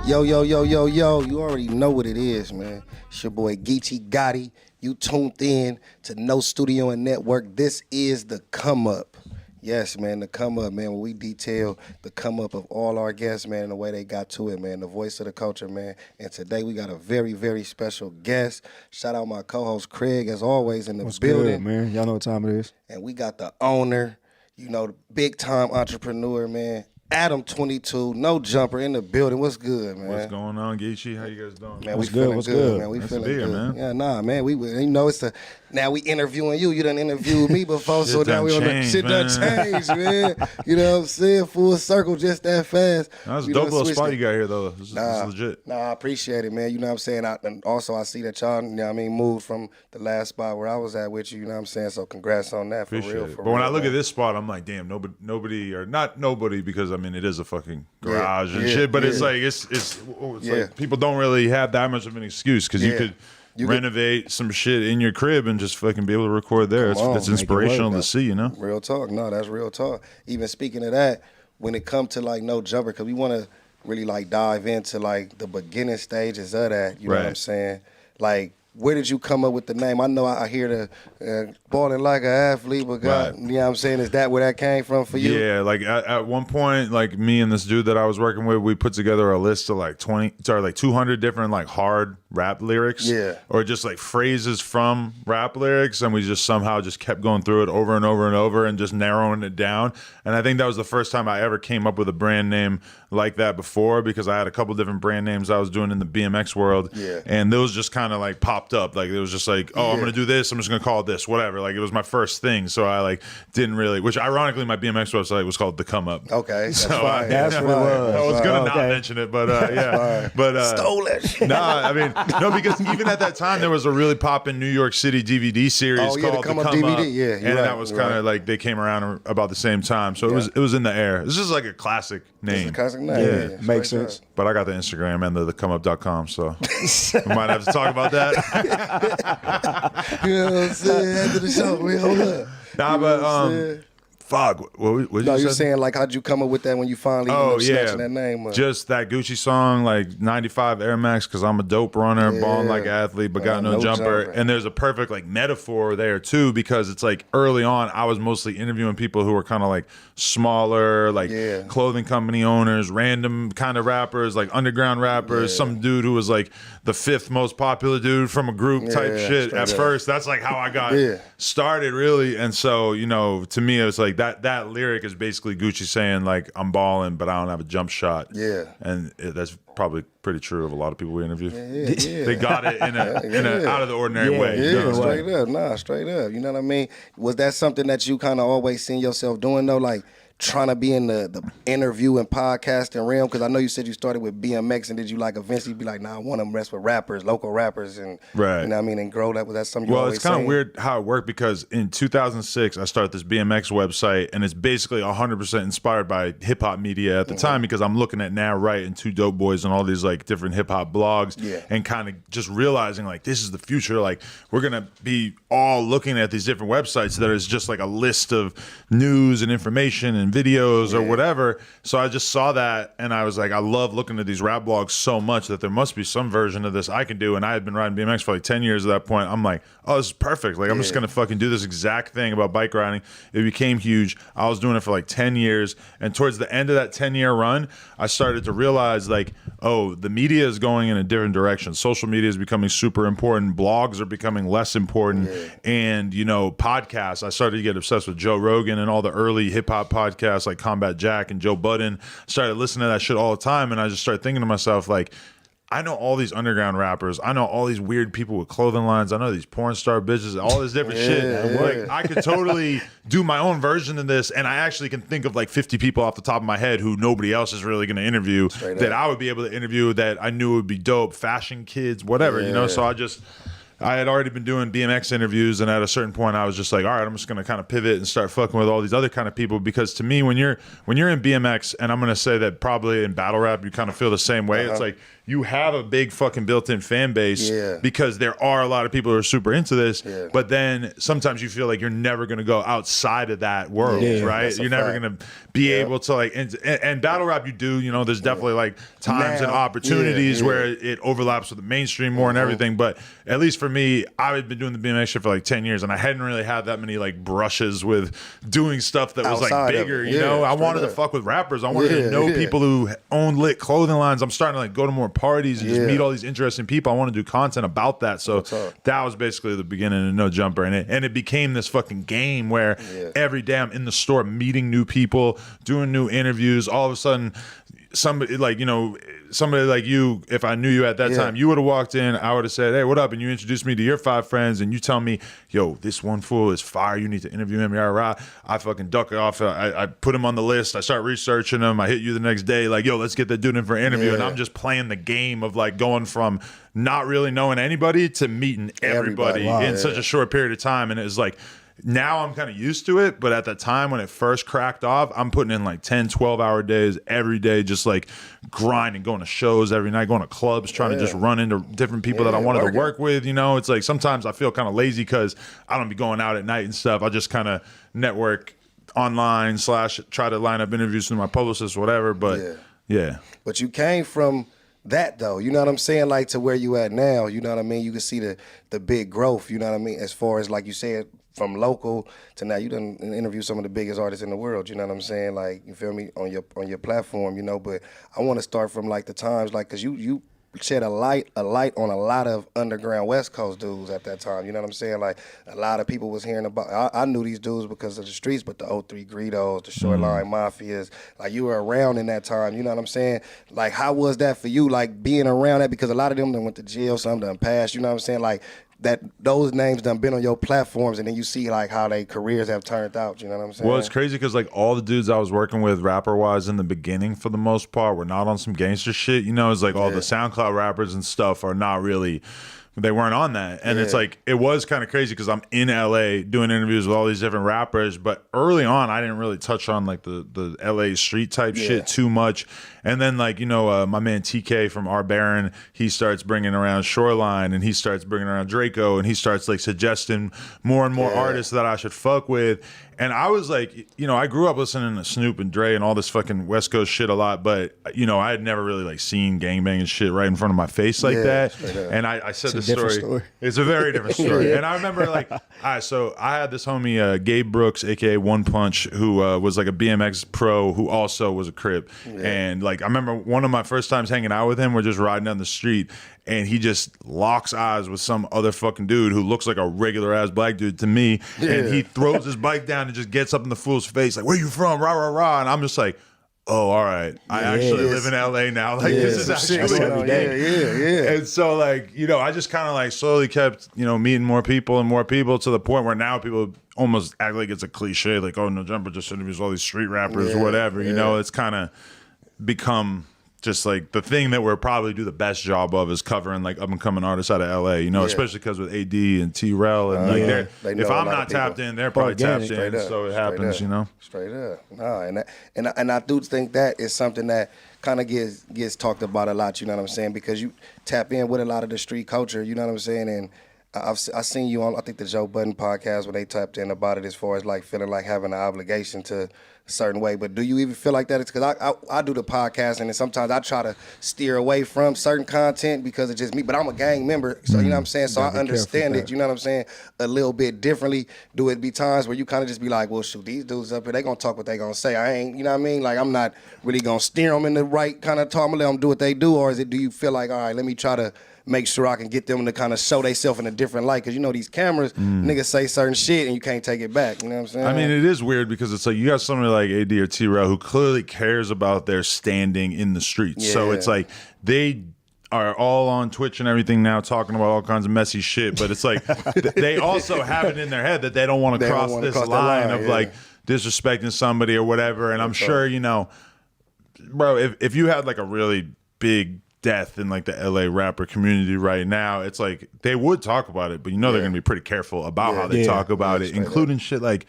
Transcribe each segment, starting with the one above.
Yo, yo, yo, yo, yo, you already know what it is, man. It's your boy Geechee Gotti. You tuned in to No Studio and Network. This is The Come Up. Yes, man, The Come Up, man. When we detail the come up of all our guests, man, and the way they got to it, man, the voice of the culture, man. And today we got a very, very special guest. Shout out my co-host Craig, as always, in the building. Good, man? Y'all know what time it is. And we got the owner, you know, the big-time entrepreneur, man. Adam22, no jumper in the building. What's good, man? What's going on, Geechee? How you guys doing? Man, we feeling good, man. We Nice feeling to be here, good, man. Yeah, nah, man. We, you know, it's now we interviewing you. You done interviewed me before, so now we on the shit done changed, man. You know what I'm saying? Full circle, just that fast. That was a dope little spot you got here, though. This is legit. Nah, I appreciate it, man. You know what I'm saying? And also, I see that y'all, you know what I mean, moved from the last spot where I was at with you. You know what I'm saying? So congrats on that, for Appreciate real. it. For but when real, I look man. at this spot, I'm like, damn, nobody, or not nobody, because I mean, it is a fucking garage and shit. But it's like it's like people don't really have that much of an excuse because you could renovate some shit in your crib and just fucking be able to record there. It's inspirational to see, you know? Real talk. No, that's real talk. Even speaking of that, when it comes to like No Jumper, because we want to really like dive into like the beginning stages of that, you know what I'm saying? Like, where did you come up with the name? I know I hear the balling like an athlete, but God, you know what I'm saying? Is that where that came from for you? Yeah, like at one point, like me and this dude that I was working with, we put together a list of like 200 different like hard rap lyrics. Yeah. Or just like phrases from rap lyrics, and we just somehow just kept going through it over and over and over and just narrowing it down. And I think that was the first time I ever came up with a brand name like that before, because I had a couple different brand names I was doing in the BMX world. Yeah. And those just kind of like popped up. Like it was just like, oh, I'm gonna do this, I'm just gonna call it this, whatever. Like it was my first thing. So I like didn't really, which ironically my BMX website was called The Come Up. Okay. That's So fine. That's what it was. I was gonna not mention it, but yeah. But Stole it. nah, I mean, no, because even at that time there was a really poppin' New York City DVD series called The Come Up DVD. Yeah, and that was kind of like they came around about the same time. So it was in the air. This is like a classic name. It's a classic name. Yeah. Makes sense. But I got the Instagram and the comeup.com, so we might have to talk about that. You know what I'm saying? After the show, we hold up. Nah, but fuck. What No, you you're said? saying like how'd you come up with that when you finally snatching that name up? Just that Gucci song, like 95 Air Max, because I'm a dope runner, balling like an athlete, but got no jumper. And there's a perfect like metaphor there too, because it's like early on, I was mostly interviewing people who were kind of like smaller, like clothing company owners, random kind of rappers, like underground rappers, some dude who was like the 5th most popular dude from a group type shit at first. That's like how I got started, really. And so, you know, to me, it was like that lyric is basically Gucci saying like, I'm balling, but I don't have a jump shot. Yeah. And that's probably pretty true of a lot of people we interview. They got it in a out of the ordinary way. Yeah, you know straight up. Nah, straight up. You know what I mean? Was that something that you kind of always seen yourself doing though? Like trying to be in the interview and podcasting realm? Because I know you said you started with BMX, and did you like eventually be like, nah, I want to mess with rappers, local rappers, and you know what I mean, and grow that? Was that something you always it's kind of weird how it worked, because in 2006 I started this BMX website, and it's basically 100% inspired by hip hop media at the time, because I'm looking at Now Right and Two Dope Boys and all these like different hip hop blogs, and kind of just realizing like this is the future. Like we're gonna be all looking at these different websites that is just like a list of news and information and videos or whatever. So I just saw that, and I was like, I love looking at these rap blogs so much that there must be some version of this I can do. And I had been riding BMX for like 10 years at that point. I'm like, oh, this is perfect. Like I'm just gonna fucking do this exact thing about bike riding. It became huge. I was doing it for like 10 years, and towards the end of that 10-year run, I started to realize like, oh, the media is going in a different direction. Social media is becoming super important. Blogs are becoming less important. And, you know, podcasts, I started to get obsessed with Joe Rogan and all the early hip hop podcasts like Combat Jack and Joe Budden. Started listening to that shit all the time, and I just started thinking to myself, like, I know all these underground rappers. I know all these weird people with clothing lines. I know these porn star bitches, all this different shit. Like, I could totally do my own version of this, and I actually can think of like 50 people off the top of my head who nobody else is really going to interview that I would be able to interview that I knew would be dope. Fashion kids, whatever, you know? So I just I had already been doing BMX interviews, and at a certain point, I was just like, all right, I'm just gonna kind of pivot and start fucking with all these other kind of people, because to me, when you're in BMX, and I'm gonna say that probably in battle rap, you kind of feel the same way. It's like you have a big fucking built-in fan base because there are a lot of people who are super into this, but then sometimes you feel like you're never gonna go outside of that world, right? You're never gonna be able to like, and battle rap, you do, you know, there's definitely like times and opportunities where it overlaps with the mainstream more and everything, but at least for me, I've been doing the BMX shit for like 10 years, and I hadn't really had that many like brushes with doing stuff that was like bigger, you know? I wanted to fuck with rappers. I wanted to know people who own lit clothing lines. I'm starting to like go to more parties and just meet all these interesting people. I want to do content about that. So that was basically the beginning of No Jumper, and it became this fucking game where every day I'm in the store meeting new people, doing new interviews. All of a sudden, somebody like, you know, somebody like you, if I knew you at that time, you would have walked in, I would have said, hey, what up? And you introduced me to your 5 friends, and you tell me, yo, this one fool is fire, you need to interview him. I fucking duck it off. I put him on the list. I start researching him. I hit you the next day, like, yo, let's get that dude in for an interview. And I'm just playing the game of like going from not really knowing anybody to meeting everybody in such a short period of time. And it was like, now I'm kind of used to it, but at the time when it first cracked off, I'm putting in like 10, 12-hour days every day, just like grinding, going to shows every night, going to clubs, trying to just run into different people that I wanted to work with. You know, it's like sometimes I feel kind of lazy because I don't be going out at night and stuff. I just kind of network online / try to line up interviews with my publicist, whatever. But But you came from that though, you know what I'm saying, like to where you at now, you know what I mean? You can see the big growth, you know what I mean, as far as like you said, from local to now. You done interview some of the biggest artists in the world, you know what I'm saying, like, you feel me, on your platform, you know. But I want to start from like the times, like, because you shed a light on a lot of underground West Coast dudes at that time, you know what I'm saying? Like, a lot of people was hearing about, I knew these dudes because of the streets, but the 03 Greedos, the Shoreline Mafias, like, you were around in that time, you know what I'm saying? Like, how was that for you, like, being around that? Because a lot of them done went to jail, some done passed, you know what I'm saying? Like, that those names done been on your platforms, and then you see like how their careers have turned out, you know what I'm saying? Well, it's crazy because like all the dudes I was working with rapper-wise in the beginning for the most part were not on some gangster shit, you know? It's like all the SoundCloud rappers and stuff are not really, they weren't on that. And it's like, it was kind of crazy because I'm in LA doing interviews with all these different rappers, but early on I didn't really touch on like the LA street type shit too much. And then like, you know, my man TK from R Baron, he starts bringing around Shoreline, and he starts bringing around Draco, and he starts like suggesting more and more artists that I should fuck with. And I was like, you know, I grew up listening to Snoop and Dre and all this fucking West Coast shit a lot, but, you know, I had never really like seen gangbanging shit right in front of my face like that. And I said this story. It's a very different story. And I remember like, so I had this homie, Gabe Brooks, aka One Punch, who was like a BMX pro who also was a Crip. And like, I remember one of my first times hanging out with him, we're just riding down the street, and he just locks eyes with some other fucking dude who looks like a regular ass black dude to me. And he throws his bike down and just gets up in the fool's face like, where you from? Rah, rah, rah. And I'm just like, oh, all right. I actually live in LA now. Like, this is actually every day. And so, like, you know, I just kind of like slowly kept, you know, meeting more people to the point where now people almost act like it's a cliche, like, oh, No Jumper just interviews all these street rappers or whatever. You know, it's kind of become just like the thing that we'll probably do the best job of is covering like up and coming artists out of LA, you know, especially because with AD and T-Rel and like if I'm not tapped in, they're probably tapped in. So it happens, you know. Straight up. No, and I do think that is something that kind of gets talked about a lot, you know what I'm saying? Because you tap in with a lot of the street culture, you know what I'm saying? And I've seen you on, I think, the Joe Budden podcast, when they tapped in about it as far as like feeling like having an obligation to a certain way. But do you even feel like that? It's because I do the podcast, and then sometimes I try to steer away from certain content because it's just me. But I'm a gang member, so you know what I'm saying? So I understand it, you know what I'm saying, a little bit differently. Do it be times where you kind of just be like, well, shoot, these dudes up here, they going to talk what they going to say. I ain't, you know what I mean? Like, I'm not really going to steer them in the right kind of talk. I'm going to let them do what they do. Or do you feel like, all right, let me try to make sure I can get them to kind of show themselves in a different light? Because you know these cameras, niggas say certain shit and you can't take it back. You know what I'm saying? I mean, it is weird because it's like you got somebody like AD or T-Rail who clearly cares about their standing in the streets. So it's like they are all on Twitch and everything now talking about all kinds of messy shit. But it's like they also have it in their head that they don't want to cross this line of like disrespecting somebody or whatever. And I'm sure, you know, bro, if you had like a really big death in like the LA rapper community right now, it's like they would talk about it, but you know they're gonna be pretty careful about how they talk about it, including shit like,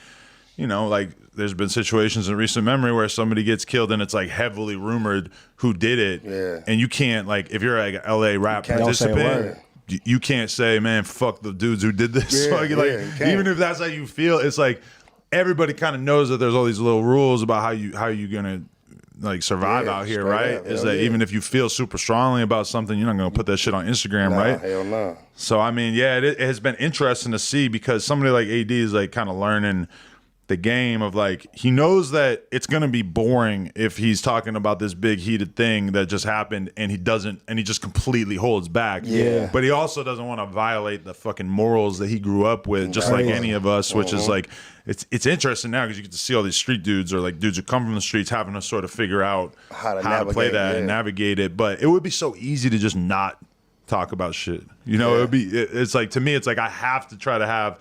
you know, like there's been situations in recent memory where somebody gets killed and it's like heavily rumored who did it, and you can't, like, if you're like an LA rap participant, you can't say, man, fuck the dudes who did this. Even if that's how you feel, it's like everybody kind of knows that there's all these little rules about how you gonna like survive out here, right? Is that even if you feel super strongly about something, you're not gonna put that shit on Instagram, right? Hell no. So I mean, it has been interesting to see, because somebody like AD is like kind of learning the game of, like, he knows that it's gonna be boring if he's talking about this big heated thing that just happened, and he just completely holds back. But he also doesn't want to violate the fucking morals that he grew up with, just like any of us, which is like, it's interesting now because you get to see all these street dudes, or like dudes who come from the streets, having to sort of figure out how to play that and navigate it. But it would be so easy to just not talk about shit. You know, it's like, to me, it's like I have to try to have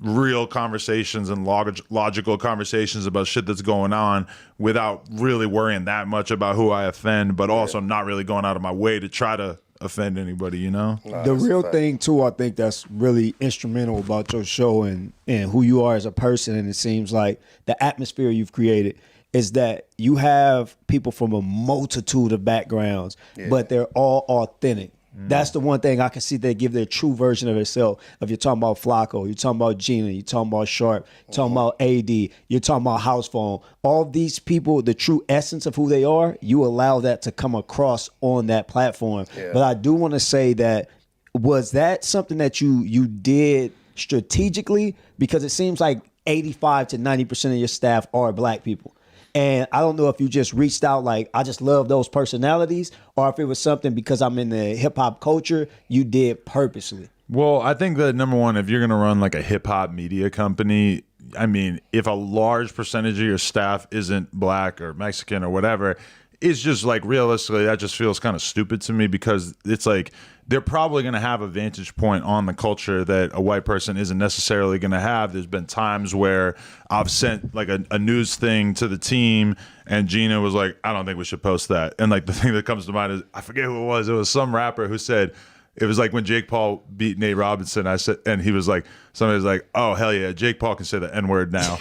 real conversations and logical conversations about shit that's going on without really worrying that much about who I offend, but also not really going out of my way to try to offend anybody, you know? The real thing too, I think that's really instrumental about your show and who you are as a person, and it seems like the atmosphere you've created, is that you have people from a multitude of backgrounds, but they're all authentic. That's the one thing I can see, they give their true version of themselves. If you're talking about Flacco, you're talking about Gina, you're talking about Sharp, you're talking about AD, you're talking about House Phone. All these people, the true essence of who they are, you allow that to come across on that platform. But I do want to say that, was that something that you did strategically? Because it seems like 85 to 90% of your staff are black people. And I don't know if you just reached out like, I just love those personalities, or if it was something because I'm in the hip hop culture, you did purposely. Well, I think that number one, if you're going to run like a hip hop media company, I mean, if a large percentage of your staff isn't black or Mexican or whatever, it's just like, realistically, that just feels kind of stupid to me, because it's like, they're probably going to have a vantage point on the culture that a white person isn't necessarily going to have. There's been times where I've sent like a news thing to the team, and Gina was like, I don't think we should post that. And like the thing that comes to mind is, I forget who it was. It was some rapper who said, it was like when Jake Paul beat Nate Robinson. I said, and he was like, somebody was like, oh hell yeah, Jake Paul can say the N-word now.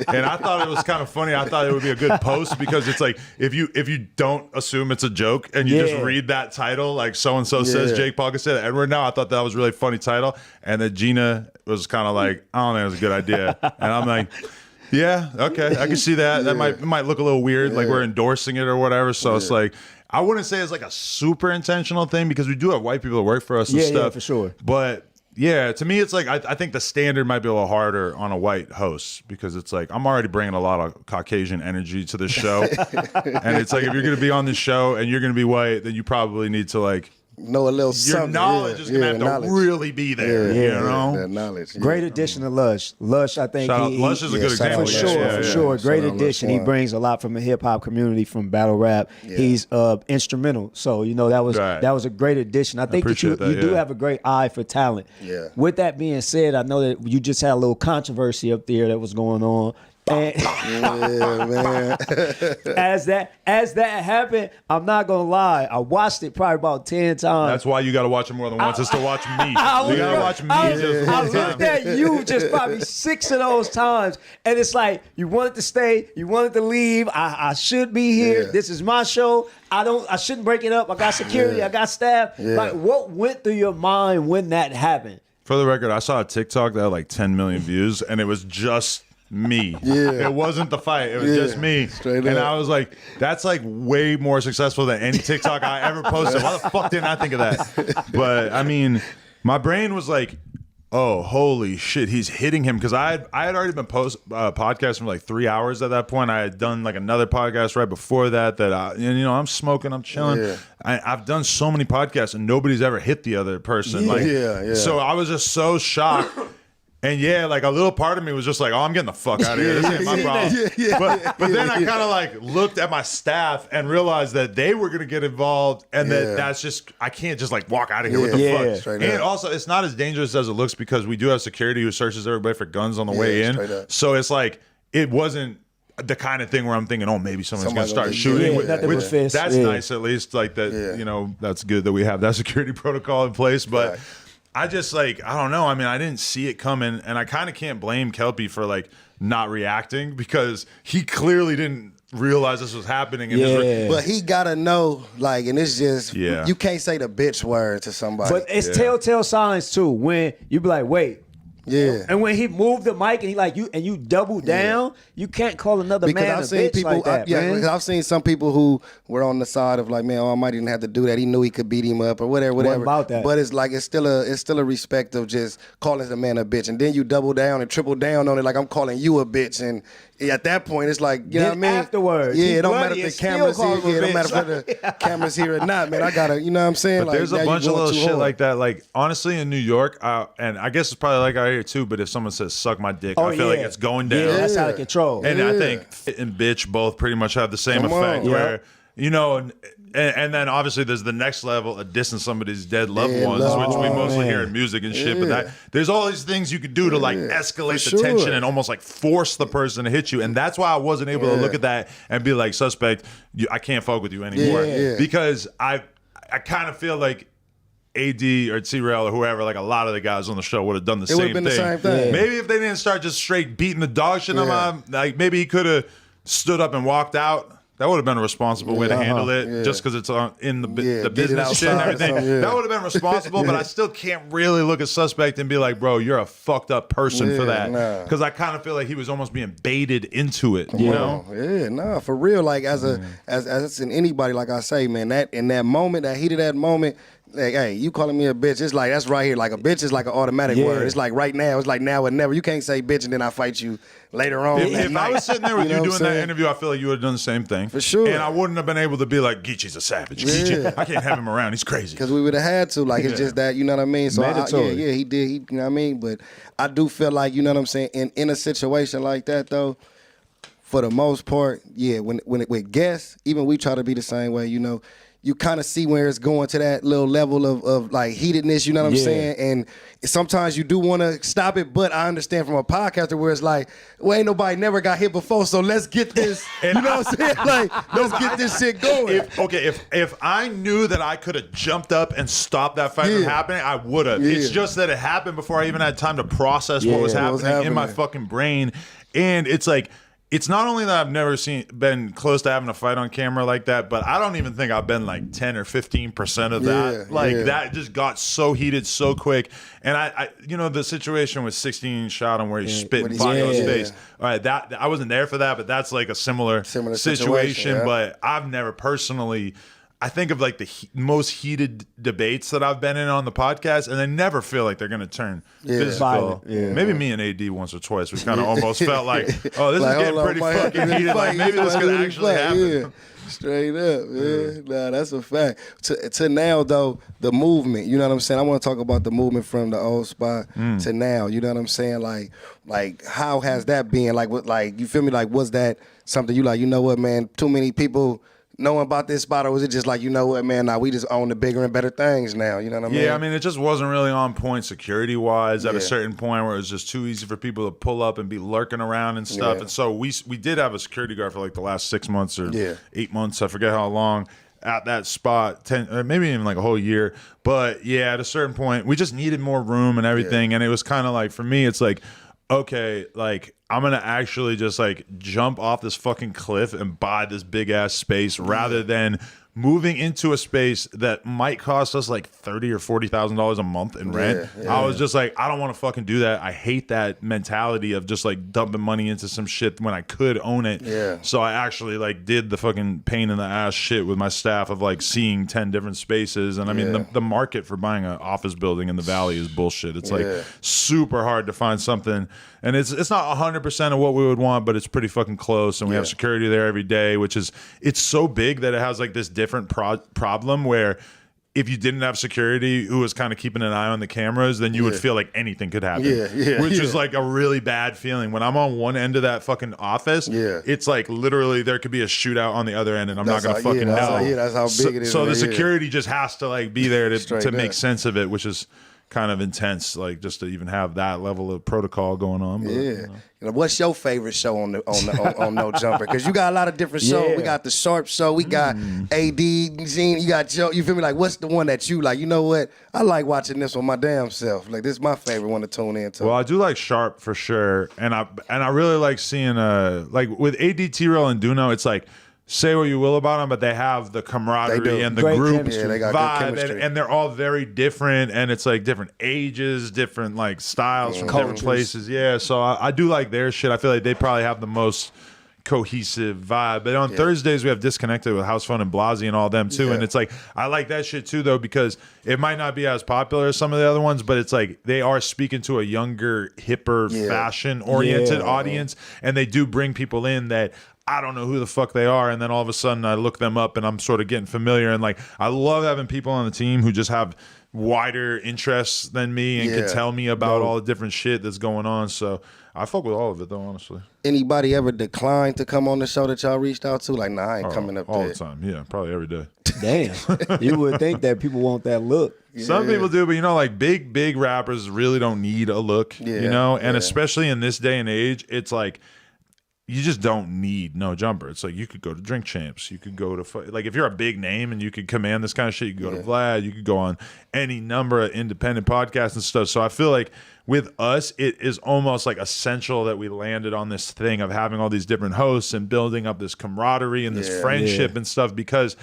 And I thought it was kind of funny. I thought it would be a good post, because it's like, if you don't assume it's a joke and you just read that title, like so and so says Jake Paul can say the N-word now. I thought that was a really funny title, and then Gina was kind of like, I don't think it was a good idea, and I'm like, yeah, okay, I can see that. That might look a little weird, like we're endorsing it or whatever. So it's like, I wouldn't say it's like a super intentional thing, because we do have white people that work for us and stuff. Yeah, for sure. But yeah, to me, it's like, I think the standard might be a little harder on a white host, because it's like, I'm already bringing a lot of Caucasian energy to the show. And it's like, if you're going to be on the show and you're going to be white, then you probably need to like, know a little something. Your knowledge is going to have to really be there, you know? That knowledge. Great addition to Lush. Lush, I think Lush is a good example. For sure. Great addition. He brings a lot from the hip hop community, from battle rap. He's instrumental. So, you know, that was a great addition. I think that you do have a great eye for talent. Yeah. With that being said, I know that you just had a little controversy up there that was going on. And man. as that happened, I'm not gonna lie, I watched it probably about 10 times. That's why you got to watch it more than once, is to watch me. You got to watch me. I looked at you just probably 6 of those times, and it's like, you wanted to stay, you wanted to leave. I should be here. This is my show. I shouldn't break it up. I got security. I got staff. Like, what went through your mind when that happened? For the record, I saw a TikTok that had like 10 million views, and it was just me. It wasn't the fight. It was just me. Straight and up. I was like, that's like way more successful than any TikTok I ever posted. Why the fuck didn't I think of that? But I mean, my brain was like, oh, holy shit, he's hitting him. Because I had already been podcasting for like 3 hours at that point. I had done like another podcast right before that and you know, I'm smoking, I'm chilling. I've done so many podcasts and nobody's ever hit the other person. So I was just so shocked. And like a little part of me was just like, oh, I'm getting the fuck out of here. This ain't my problem. But then I kind of like looked at my staff and realized that they were going to get involved, and that's just, I can't just like walk out of here with the fuck. And also, it's not as dangerous as it looks, because we do have security who searches everybody for guns on the way in. So it's like, it wasn't the kind of thing where I'm thinking, oh, maybe someone's gonna Somebody start gonna get- shooting. Yeah, nothing but fists. That's Yeah. nice, at least. Like that, Yeah. you know, that's good that we have that security protocol in place. But Right. I just like, I don't know. I mean, I didn't see it coming, and I kind of can't blame Kelpy for like not reacting because he clearly didn't realize this was happening. And Yeah. But he gotta know, like, and it's just Yeah. you can't say the bitch word to somebody. But it's telltale signs too when you be like, wait. yeah. And when he moved the mic and he like you and you double down, you can't call another Because man I've a seen bitch people, like that, man. because I've seen some people who were on the side of like, man, oh, I might didn't have to do that. He knew he could beat him up or whatever. about that. But it's like it's still a respect of just calling the man a bitch, and then you double down and triple down on it, like I'm calling you a bitch, and at that point it's like, you know what I Then mean? afterwards, yeah, he it don't matter bloody if and the still cameras call here, him a it don't matter bitch. if the cameras here or not, man. I gotta, you know what I'm saying? But like, there's a now you bunch of going little too shit hard. like that. Like, honestly, in New York, and I guess it's probably like out here too, but if someone says suck my dick, I feel like it's going down. Yeah, that's out of control. And I Yeah. think fit and bitch both pretty much have the same Come on. effect Yeah. where, you know, and then obviously there's the next level of dissing somebody's dead loved Yeah, ones, love- which we Oh, mostly man. hear in music and shit. But Yeah. that there's all these things you could do to like escalate for the tension sure. and almost like force the person to hit you. And that's why I wasn't able to Yeah. look at that and be like, suspect, I can't fuck with you anymore. Yeah. Because I kind of feel like AD or T-Rail or whoever, like a lot of the guys on the show would have done the It would've same been thing. the same thing. Yeah. Maybe if they didn't start just straight beating the dog shit on him, like maybe he could have stood up and walked out. That would have been a responsible way to handle it, Yeah. just because it's in the Yeah, the get it business shit and outside or everything. something, yeah. That would have been responsible, but I still can't really look at suspect and be like, bro, you're a fucked up person for Yeah, that. nah. Because I kind of feel like he was almost being baited into it. You know? Yeah, nah, for real. Like as in anybody, like I say, man, that in that moment, that heat of that moment, like, hey, you calling me a bitch? It's like that's right here. Like a bitch is like an automatic Yeah. word. It's like right now. It's like now and never. You can't say bitch and then I fight you later on. that If I night. was sitting there with you, know what doing I'm that saying? interview, I feel like you would have done the same thing. For sure. And I wouldn't have been able to be like, Geechee's a savage. Yeah. Geechee, I can't have him around. He's crazy. Because we would have had to. Like, it's just that, you know what I mean? So, Mandatory. yeah, he did. You know what I mean? But I do feel like, you know what I'm saying? In a situation like that, though, for the most part, yeah, when with guests, even we try to be the same way, you know, you kind of see where it's going to that little level of like heatedness, you know what I'm Yeah. saying? And sometimes you do want to stop it, but I understand from a podcaster where it's like, well, ain't nobody never got hit before, so let's get this, you know what I'm saying? Like, let's get this shit going. If I knew that I could have jumped up and stopped that fight from Yeah. happening, I would have. Yeah. It's just that it happened before I even had time to process what was Yeah, what was happening in my happening. fucking brain. And it's like, it's not only that I've never been close to having a fight on camera like that, but I don't even think I've been like 10 or 15% of that. Yeah, Like yeah. that just got so heated so quick. And I you know, the situation with 16 shot him where he spit when in he- Fago's yeah. face. All right, that I wasn't there for that, but that's like a similar situation. yeah. But I've never personally. I think of like the most heated debates that I've been in on the podcast, and I never feel like they're going to turn physical. Violent, yeah. Maybe me and AD once or twice, we kind of almost felt like, oh, this Like, is getting hold on, pretty might have fucking to heated. Like fight. maybe this Might could have to actually fight, happen. Yeah. Straight up, yeah. Nah, that's a fact. To now though, the movement, you know what I'm saying? I want to talk about the movement from the old spot to now. You know what I'm saying? Like how has that been? Like what? Like you feel me? Like was that something you like? You know what, man? Too many people knowing about this spot, or was it just like, you know what, man? Now we just own the bigger and better things now. You know what I mean? Yeah, I mean, it just wasn't really on point security wise at a Yeah. certain point where it was just too easy for people to pull up and be lurking around and stuff. Yeah. And so we did have a security guard for like the last 6 months or Yeah. 8 months, I forget how long, at that spot, 10 or maybe even like a whole year. But yeah, at a certain point, we just needed more room and everything. And it was kind of like, for me, it's like, okay, like I'm gonna actually just like jump off this fucking cliff and buy this big ass space rather than moving into a space that might cost us like $30,000 or $40,000 a month in rent. Yeah. I was just like, I don't want to fucking do that. I hate that mentality of just like dumping money into some shit when I could own it. Yeah. So I actually like did the fucking pain in the ass shit with my staff of like seeing 10 different spaces. And I mean, Yeah. the market for buying an office building in the valley is bullshit. It's like Yeah. super hard to find something, and it's not 100% of what we would want, but it's pretty fucking close. And we have security there every day, which is, it's so big that it has like this different problem where if you didn't have security who was kind of keeping an eye on the cameras, then you would feel like anything could happen. Which is like a really bad feeling. When I'm on one end of that fucking office, it's like literally there could be a shootout on the other end, and I'm That's not gonna how- fucking that's know. how- that's how big it is So in the there, security just has to like be there to Straight make up. sense of it, which is kind of intense, like just to even have that level of protocol going on. But, You know, what's your favorite show on No Jumper? Because you got a lot of different shows. Yeah. We got the Sharp Show. We got AD, Gene. You got Joe. You feel me? Like, what's the one that you like? You know what? I like watching this on my damn self. Like, this is my favorite one to tune into. Well, I do like Sharp for sure, and I really like seeing like with AD, T-Rail, and Duno. It's like, say what you will about them, but they have the camaraderie and the Great group chemistry. Yeah, they got good vibe, chemistry. and they're all very different, and it's like different ages, different like styles from different Cultures. places. Yeah, so I do like their shit. I feel like they probably have the most cohesive vibe. But on Thursdays we have Disconnected with House Fun and Blasey and all them too, and it's like I like that shit too though, because it might not be as popular as some of the other ones, but it's like they are speaking to a younger, hipper, fashion oriented audience, and they do bring people in that I don't know who the fuck they are, and then all of a sudden I look them up and I'm sort of getting familiar, and like I love having people on the team who just have wider interests than me and can tell me about all the different shit that's going on. So I fuck with all of it though, honestly. Anybody ever declined to come on the show that y'all reached out to? Like, nah, I ain't coming up all there. the time. Yeah, probably every day. Damn. You would think that people want that look. Some people do, but you know, like big rappers really don't need a look, you know, and especially in this day and age, it's like you just don't need No Jumper. It's like you could go to Drink Champs, you could go to like if you're a big name and you could command this kind of shit, you could go to Vlad, you could go on any number of independent podcasts and stuff. So I feel like with us, it is almost like essential that we landed on this thing of having all these different hosts and building up this camaraderie and this friendship and stuff, because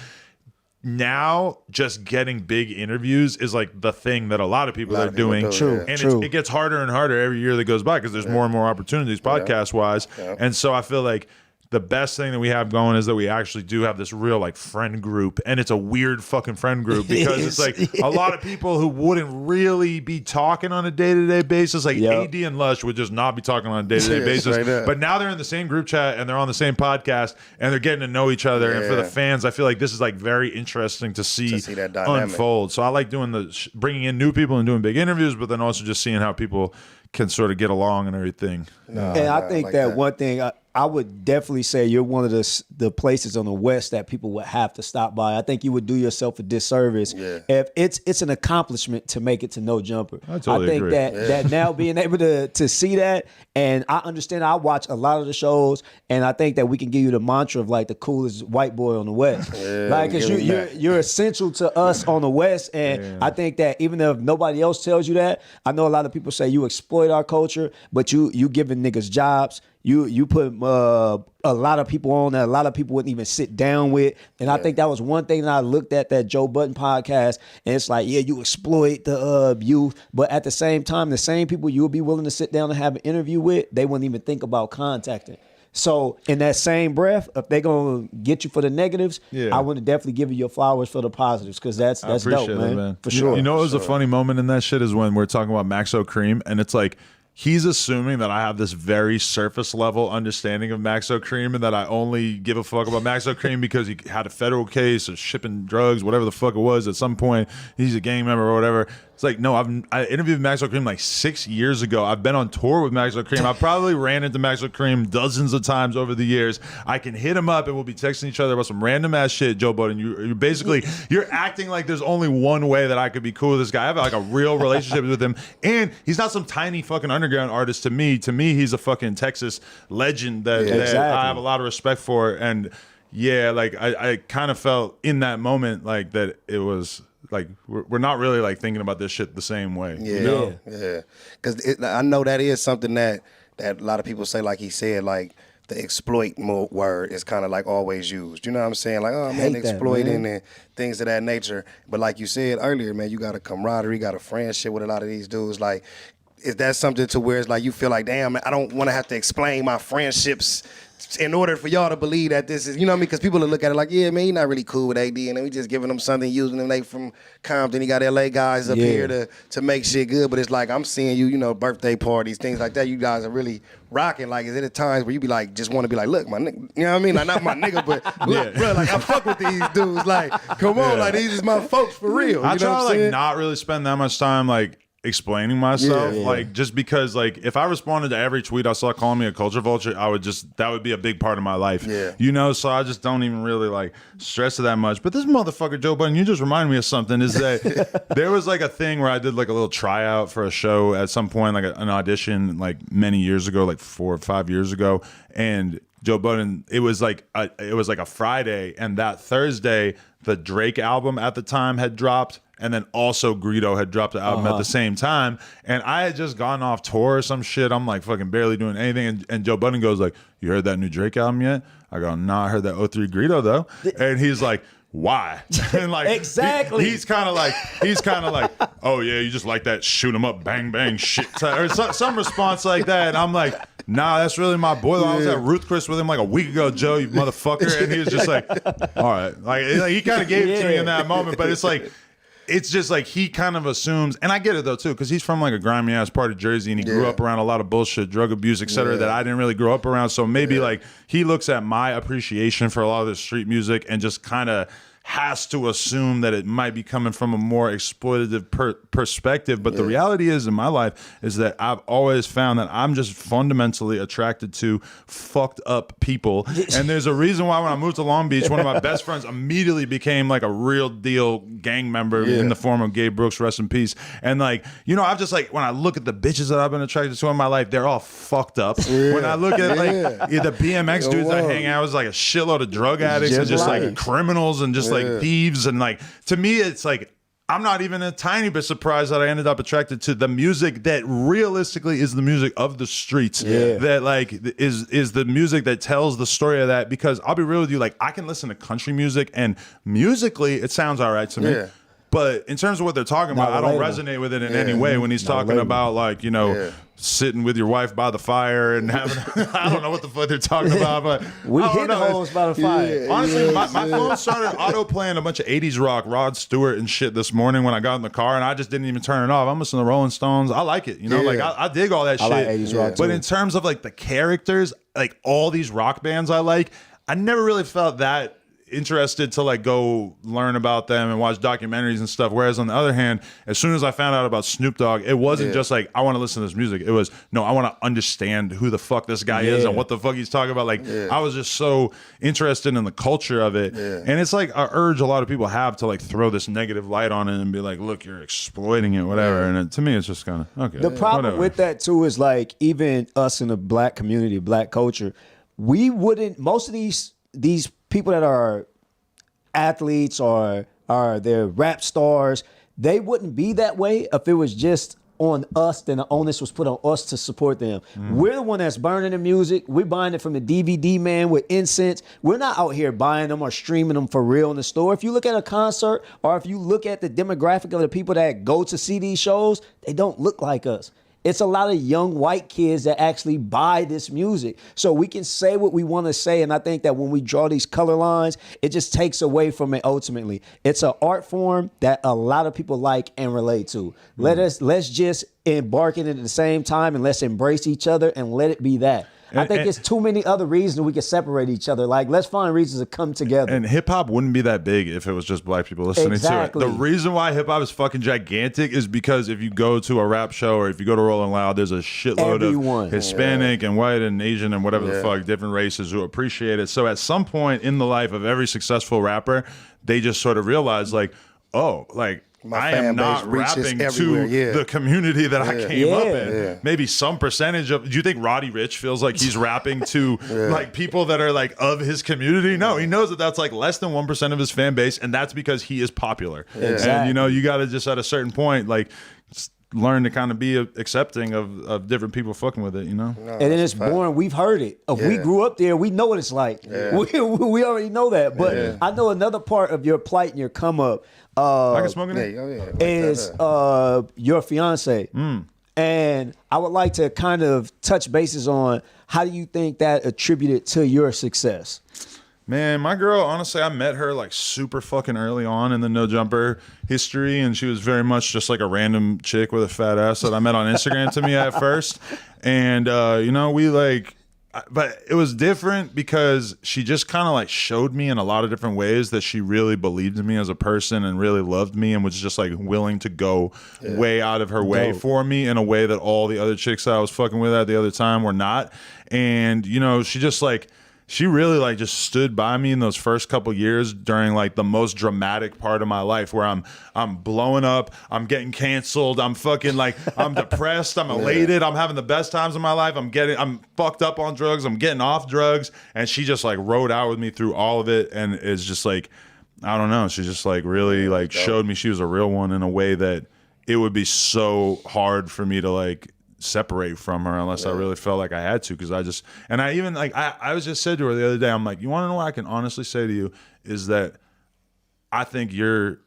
now just getting big interviews is like the thing that a lot of people are doing. And it gets harder and harder every year that goes by because there's more and more opportunities podcast wise. And so I feel like the best thing that we have going is that we actually do have this real like friend group, and it's a weird fucking friend group because it's like a lot of people who wouldn't really be talking on a day-to-day basis, like AD and Lush would just not be talking on a day-to-day basis, but now they're in the same group chat and they're on the same podcast and they're getting to know each other. And for the fans, I feel like this is like very interesting to see that dynamic unfold. So I like doing the bringing in new people and doing big interviews, but then also just seeing how people can sort of get along and everything. And I think like that one thing I would definitely say you're one of the places on the West that people would have to stop by. I think you would do yourself a disservice if it's an accomplishment to make it to No Jumper. I totally think agree. that now being able to see that, and I understand I watch a lot of the shows, and I think that we can give you the mantra of like the coolest white boy on the West. Like, because you're essential to us on the West, and I think that even if nobody else tells you that, I know a lot of people say you exploit our culture, but you giving niggas jobs. You put a lot of people on that a lot of people wouldn't even sit down with. And I think that was one thing that I looked at that Joe Budden podcast, and it's like, you exploit the youth, but at the same time, the same people you would be willing to sit down and have an interview with, they wouldn't even think about contacting. So in that same breath, if they're going to get you for the negatives, I want to definitely give you your flowers for the positives, because that's dope, man. For sure. You know what was a funny moment in that shit is when we're talking about Maxo Cream, and it's like, he's assuming that I have this very surface level understanding of Maxo Cream and that I only give a fuck about Maxo Cream because he had a federal case of shipping drugs, whatever the fuck it was at some point. He's a gang member or whatever. It's like, no, I interviewed Maxo Cream like 6 years ago. I've been on tour with Maxo Cream. I probably ran into Maxo Cream dozens of times over the years. I can hit him up and we'll be texting each other about some random ass shit, Joe Budden. You're basically, you're acting like there's only one way that I could be cool with this guy. I have like a real relationship with him. And he's not some tiny fucking underground artist to me. To me, he's a fucking Texas legend that I have a lot of respect for. And yeah, like I kind of felt in that moment like that it was like we're not really like thinking about this shit the same way. Because I know that is something that a lot of people say, like he said, like the exploit word is kind of like always used. You know what I'm saying? Like, oh man, exploiting and things of that nature. But like you said earlier, man, you got a camaraderie, got a friendship with a lot of these dudes. Like, is that something to where it's like you feel like, damn, man, I don't want to have to explain my friendships in order for y'all to believe that this is, you know what I mean? Because people will look at it like, yeah, man, he's not really cool with AD, and then we just giving him something, using him. They from Compton, he got LA guys up here to make shit good. But it's like, I'm seeing you, you know, birthday parties, things like that. You guys are really rocking. Like, is it at times where you be like, just want to be like, look, my nigga, you know what I mean? Like, not my nigga, but look, bro, like, I fuck with these dudes. Like, come on, like, these is my folks for real. I you know try what to I'm like saying? not really spend that much time like explaining myself, Yeah. like just because like if I responded to every tweet I saw calling me a culture vulture, that would be a big part of my life. Yeah. You know, so I just don't even really like stress it that much. But this motherfucker Joe Budden, you just reminded me of something, is that there was like a thing where I did like a little tryout for a show at some point, like an audition like many years ago, like 4 or 5 years ago, and Joe Budden, it was like a Friday, and that Thursday the Drake album at the time had dropped, and then also Greedo had dropped the album at the same time, and I had just gone off tour or some shit. I'm like fucking barely doing anything, and Joe Budden goes like, "You heard that new Drake album yet?" I go, "Nah, I heard that 03 Greedo though," and he's like, "Why?" And like Exactly. he's kind of like, "Oh yeah, you just like that shoot 'em up, bang bang shit," or some response like that, and I'm like, "Nah, that's really my boy. I was at Ruth Chris with him like a week ago, Joe, you motherfucker," and he was just like, "All right," like he kind of gave it to me in that moment, but it's like. It's just like he kind of assumes, and I get it though too, because he's from like a grimy ass part of Jersey, and he grew up around a lot of bullshit, drug abuse, etc., that I didn't really grow up around. So maybe like he looks at my appreciation for a lot of this street music and just kind of has to assume that it might be coming from a more exploitative perspective. But the reality is in my life is that I've always found that I'm just fundamentally attracted to fucked up people. And there's a reason why when I moved to Long Beach, one of my best friends immediately became like a real deal gang member in the form of Gabe Brooks, rest in peace. And like, you know, I've just like, when I look at the bitches that I've been attracted to in my life, they're all fucked up. When I look at like the BMX dudes I hang out with, like a shitload of drug addicts and just like criminals and just like thieves, and like to me it's like I'm not even a tiny bit surprised that I ended up attracted to the music that realistically is the music of the streets, that like is the music that tells the story of that. Because I'll be real with you, like I can listen to country music and musically it sounds all right to me, but in terms of what they're talking about, I don't resonate with it in any way. When he's talking about like, you know, sitting with your wife by the fire and having I don't know what the fuck they're talking about, but we hit holes by the fire. Honestly, my phone started auto playing a bunch of 80s rock, Rod Stewart and shit this morning when I got in the car, and I just didn't even turn it off. I'm listening to Rolling Stones. I like it, you know, like I dig all that shit. I like 80s rock too. But in terms of like the characters, like all these rock bands I never really felt that interested to like go learn about them and watch documentaries and stuff. Whereas on the other hand, as soon as I found out about Snoop Dogg, it wasn't just like I want to listen to this music. It was no, I want to understand who the fuck this guy is and what the fuck he's talking about. Like I was just so interested in the culture of it. And it's like I urge a lot of people have to like throw this negative light on it and be like, look, you're exploiting it, whatever. And to me, it's just kind of okay. The problem with that too is like even us in the black community, black culture, we wouldn't. Most of these people that are athletes or are they're rap stars, they wouldn't be that way if it was just on us, then the onus was put on us to support them. We're the one that's burning the music. We're buying it from the DVD man with incense. We're not out here buying them or streaming them for real in the store. If you look at a concert or if you look at the demographic of the people that go to see these shows, they don't look like us. It's a lot of young white kids that actually buy this music. So we can say what we want to say. And I think that when we draw these color lines, it just takes away from it ultimately. It's an art form that a lot of people like and relate to. Let's just embark in it at the same time and let's embrace each other and let it be that. I think it's too many other reasons we can separate each other. Like, let's find reasons to come together. And hip hop wouldn't be that big if it was just black people listening to it. The reason why hip hop is fucking gigantic is because if you go to a rap show or if you go to Rolling Loud, there's a shitload of Hispanic and white and Asian and whatever the fuck, different races who appreciate it. So at some point in the life of every successful rapper, they just sort of realize like, oh, like, I am not rapping to the community that I came up in. Maybe some percentage of. Do you think Roddy Ricch feels like he's rapping to like people that are like of his community? No, he knows that that's like less than 1% of his fan base, and that's because he is popular. And you know, you got to just at a certain point like learn to kind of be accepting of different people fucking with it, you know? And then it's boring. We've heard it. If we grew up there, we know what it's like. We already know that. But I know another part of your plight and your come up I can smoke in it? is your fiance. And I would like to kind of touch bases on how do you think that attributed to your success? Man, my girl, honestly, I met her like super fucking early on in the No Jumper history, and she was very much just like a random chick with a fat ass that I met on Instagram to me at first. And, you know, we like, but it was different because she just kind of like showed me in a lot of different ways that she really believed in me as a person and really loved me and was just like willing to go way out of her way for me in a way that all the other chicks that I was fucking with at the other time were not. And, you know, she just like, she really like just stood by me in those first couple years during like the most dramatic part of my life where I'm blowing up, I'm getting canceled, I'm fucking like, I'm depressed, I'm elated, I'm having the best times of my life, I'm fucked up on drugs, I'm getting off drugs, and she just like rode out with me through all of it, and it's just like, I don't know, she just like really like showed me she was a real one in a way that it would be so hard for me to like separate from her unless I really felt like I had to, because I even like I was just said to her the other day, I'm like, you want to know what I can honestly say to you is that I think you're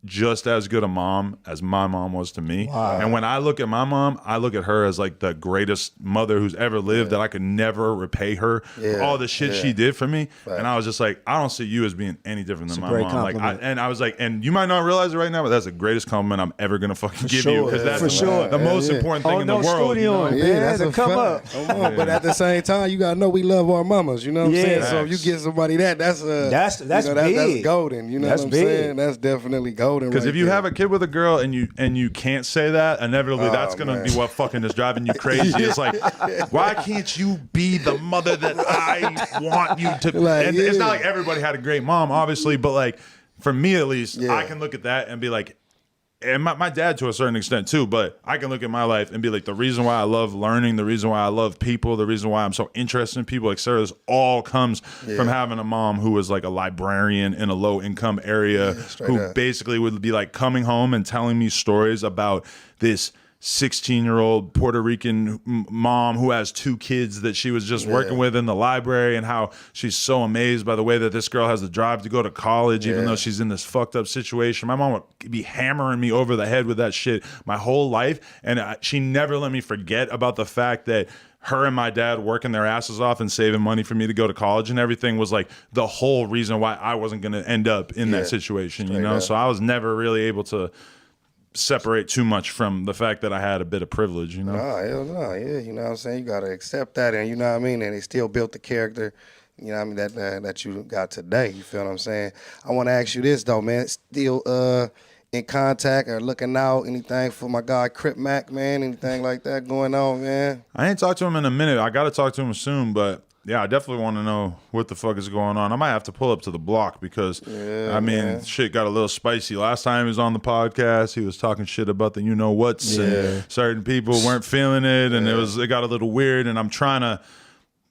just as good a mom as my mom was to me. Wow. And when I look at my mom, I look at her as like the greatest mother who's ever lived, that I could never repay her for all the shit she did for me. Right. And I was just like, I don't see you as being any different than my mom. Compliment. Like, I was like, and you might not realize it right now, but that's the greatest compliment I'm ever gonna fucking give you, because that's the most important thing in the world. You know? That's a come up. But at the same time, you gotta know we love our mamas. You know what I'm saying? So if you get somebody that's big. That's golden. You know what I'm saying? That's definitely golden. Because if you have a kid with a girl and you can't say that, inevitably that's gonna be what fucking is driving you crazy. It's like, why can't you be the mother that I want you to? Like, and it's not like everybody had a great mom, obviously, but like for me at least, I can look at that and be like, and my dad to a certain extent too, but I can look at my life and be like, the reason why I love learning, the reason why I love people, the reason why I'm so interested in people, etc. This all comes from having a mom who was like a librarian in a low income area, who basically would be like coming home and telling me stories about this 16-year-old Puerto Rican mom who has 2 kids that she was just working with in the library, and how she's so amazed by the way that this girl has the drive to go to college even though she's in this fucked up situation. My mom would be hammering me over the head with that shit my whole life, and she never let me forget about the fact that her and my dad working their asses off and saving money for me to go to college and everything was like the whole reason why I wasn't going to end up in that situation, you know? So I was never really able to separate too much from the fact that I had a bit of privilege, you know? Hell no, you know what I'm saying? You got to accept that, and you know what I mean? And it still built the character, you know what I mean, that you got today, you feel what I'm saying? I want to ask you this, though, man. Still in contact or looking out, anything for my guy Crip Mac, man? Anything like that going on, man? I ain't talked to him in a minute. I got to talk to him soon, but yeah, I definitely want to know what the fuck is going on. I might have to pull up to the block because, shit got a little spicy. Last time he was on the podcast, he was talking shit about the you-know-whats. And certain people weren't feeling it, and it got a little weird, and I'm trying to,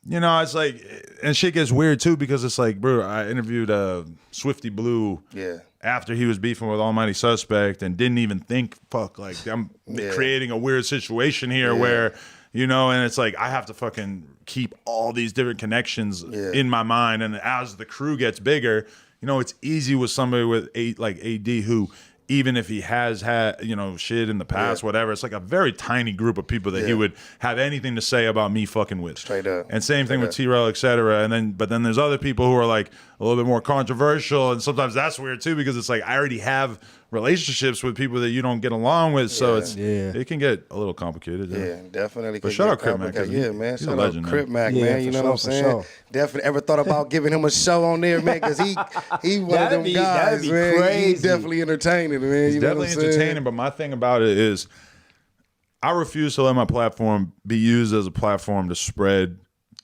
you know, it's like, and shit gets weird too because it's like, bro, I interviewed Swifty Blue after he was beefing with Almighty Suspect and didn't even think, fuck, like I'm creating a weird situation here where, you know, and it's like I have to fucking keep all these different connections in my mind. And as the crew gets bigger, you know, it's easy with somebody with like AD who, even if he has had, you know, shit in the past, whatever, it's like a very tiny group of people that he would have anything to say about me fucking with. Straight up. And same thing with T-Rail, et cetera. And but then there's other people who are like a little bit more controversial, and sometimes that's weird too because it's like I already have relationships with people that you don't get along with, so it can get a little complicated. Yeah, definitely. But shout out Crip Mac. Yeah, man. Shout out Crip Mac, man. You know what I'm saying? Definitely. Ever thought about giving him a show on there, man? Because he one of them guys, man. Crazy. He's definitely entertaining, man. He's definitely entertaining, but my thing about it is I refuse to let my platform be used as a platform to spread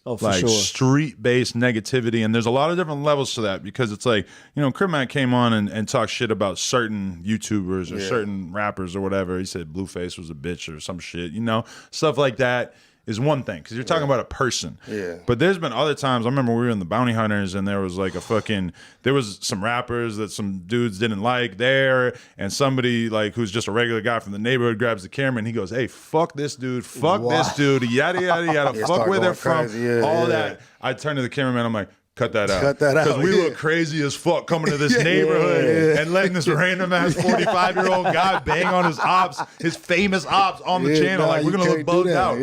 street-based negativity, and there's a lot of different levels to that because it's like, you know, Crip Mac came on and talked shit about certain YouTubers or certain rappers or whatever. He said Blueface was a bitch or some shit, you know, stuff like that is one thing because you're talking about a person. Yeah. But there's been other times. I remember we were in the Bounty Hunters and there was like there was some rappers that some dudes didn't like there, and somebody like who's just a regular guy from the neighborhood grabs the camera and he goes, "Hey, fuck this dude, this dude, yada yada yada, fuck where they're from, all that." I turn to the cameraman, I'm like, Cut that out. Because we look crazy as fuck coming to this neighborhood and letting this random ass 45-year-old guy bang on his ops, his famous ops on the channel. Like, we're going to look bugged out.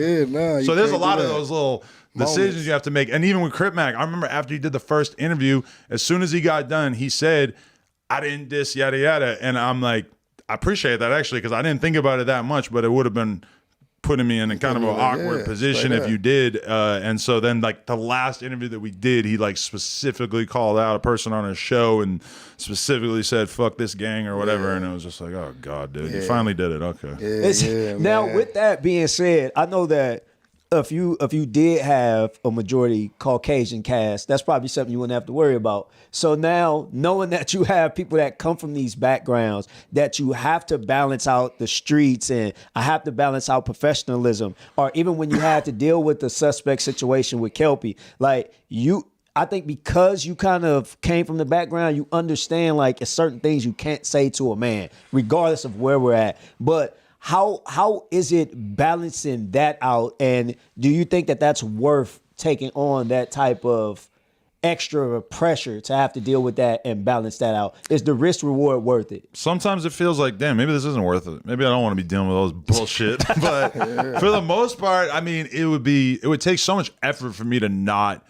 So there's a lot of those little decisions you have to make. And even with Crip Mac, I remember after he did the first interview, as soon as he got done, he said, "I didn't diss yada yada." And I'm like, I appreciate that actually, because I didn't think about it that much, but it would have been putting me in a kind of an awkward position if you did. And so then like the last interview that we did, he like specifically called out a person on his show and specifically said, fuck this gang or whatever. And it was just like, oh God, dude, you finally did it. Okay. Now with that being said, I know that if you did have a majority Caucasian cast, that's probably something you wouldn't have to worry about. So now, knowing that you have people that come from these backgrounds, that you have to balance out the streets and I have to balance out professionalism, or even when you had to deal with the suspect situation with Kelpy, like I think because you kind of came from the background, you understand like it's certain things you can't say to a man, regardless of where we're at. But how is it balancing that out? And do you think that that's worth taking on that type of extra pressure to have to deal with that and balance that out? Is the risk reward worth it? Sometimes it feels like, damn, maybe this isn't worth it. Maybe I don't want to be dealing with all this bullshit. But for the most part, I mean, it would take so much effort for me to not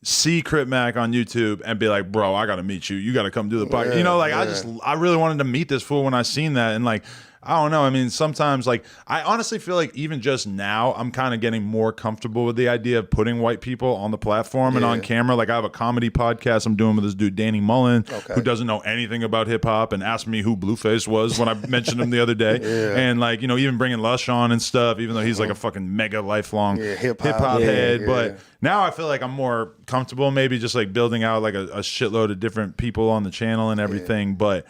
see Crip Mac on YouTube and be like, bro, I got to meet you. You got to come do the podcast. You know, like I really wanted to meet this fool when I seen that. And like, I don't know. I mean, sometimes, like, I honestly feel like even just now, I'm kind of getting more comfortable with the idea of putting white people on the platform and on camera. Like, I have a comedy podcast I'm doing with this dude, Danny Mullen, who doesn't know anything about hip hop and asked me who Blueface was when I mentioned him the other day. And, like, you know, even bringing Lush on and stuff, even though he's like a fucking mega lifelong hip hop head. But now I feel like I'm more comfortable, maybe just like building out like a shitload of different people on the channel and everything. But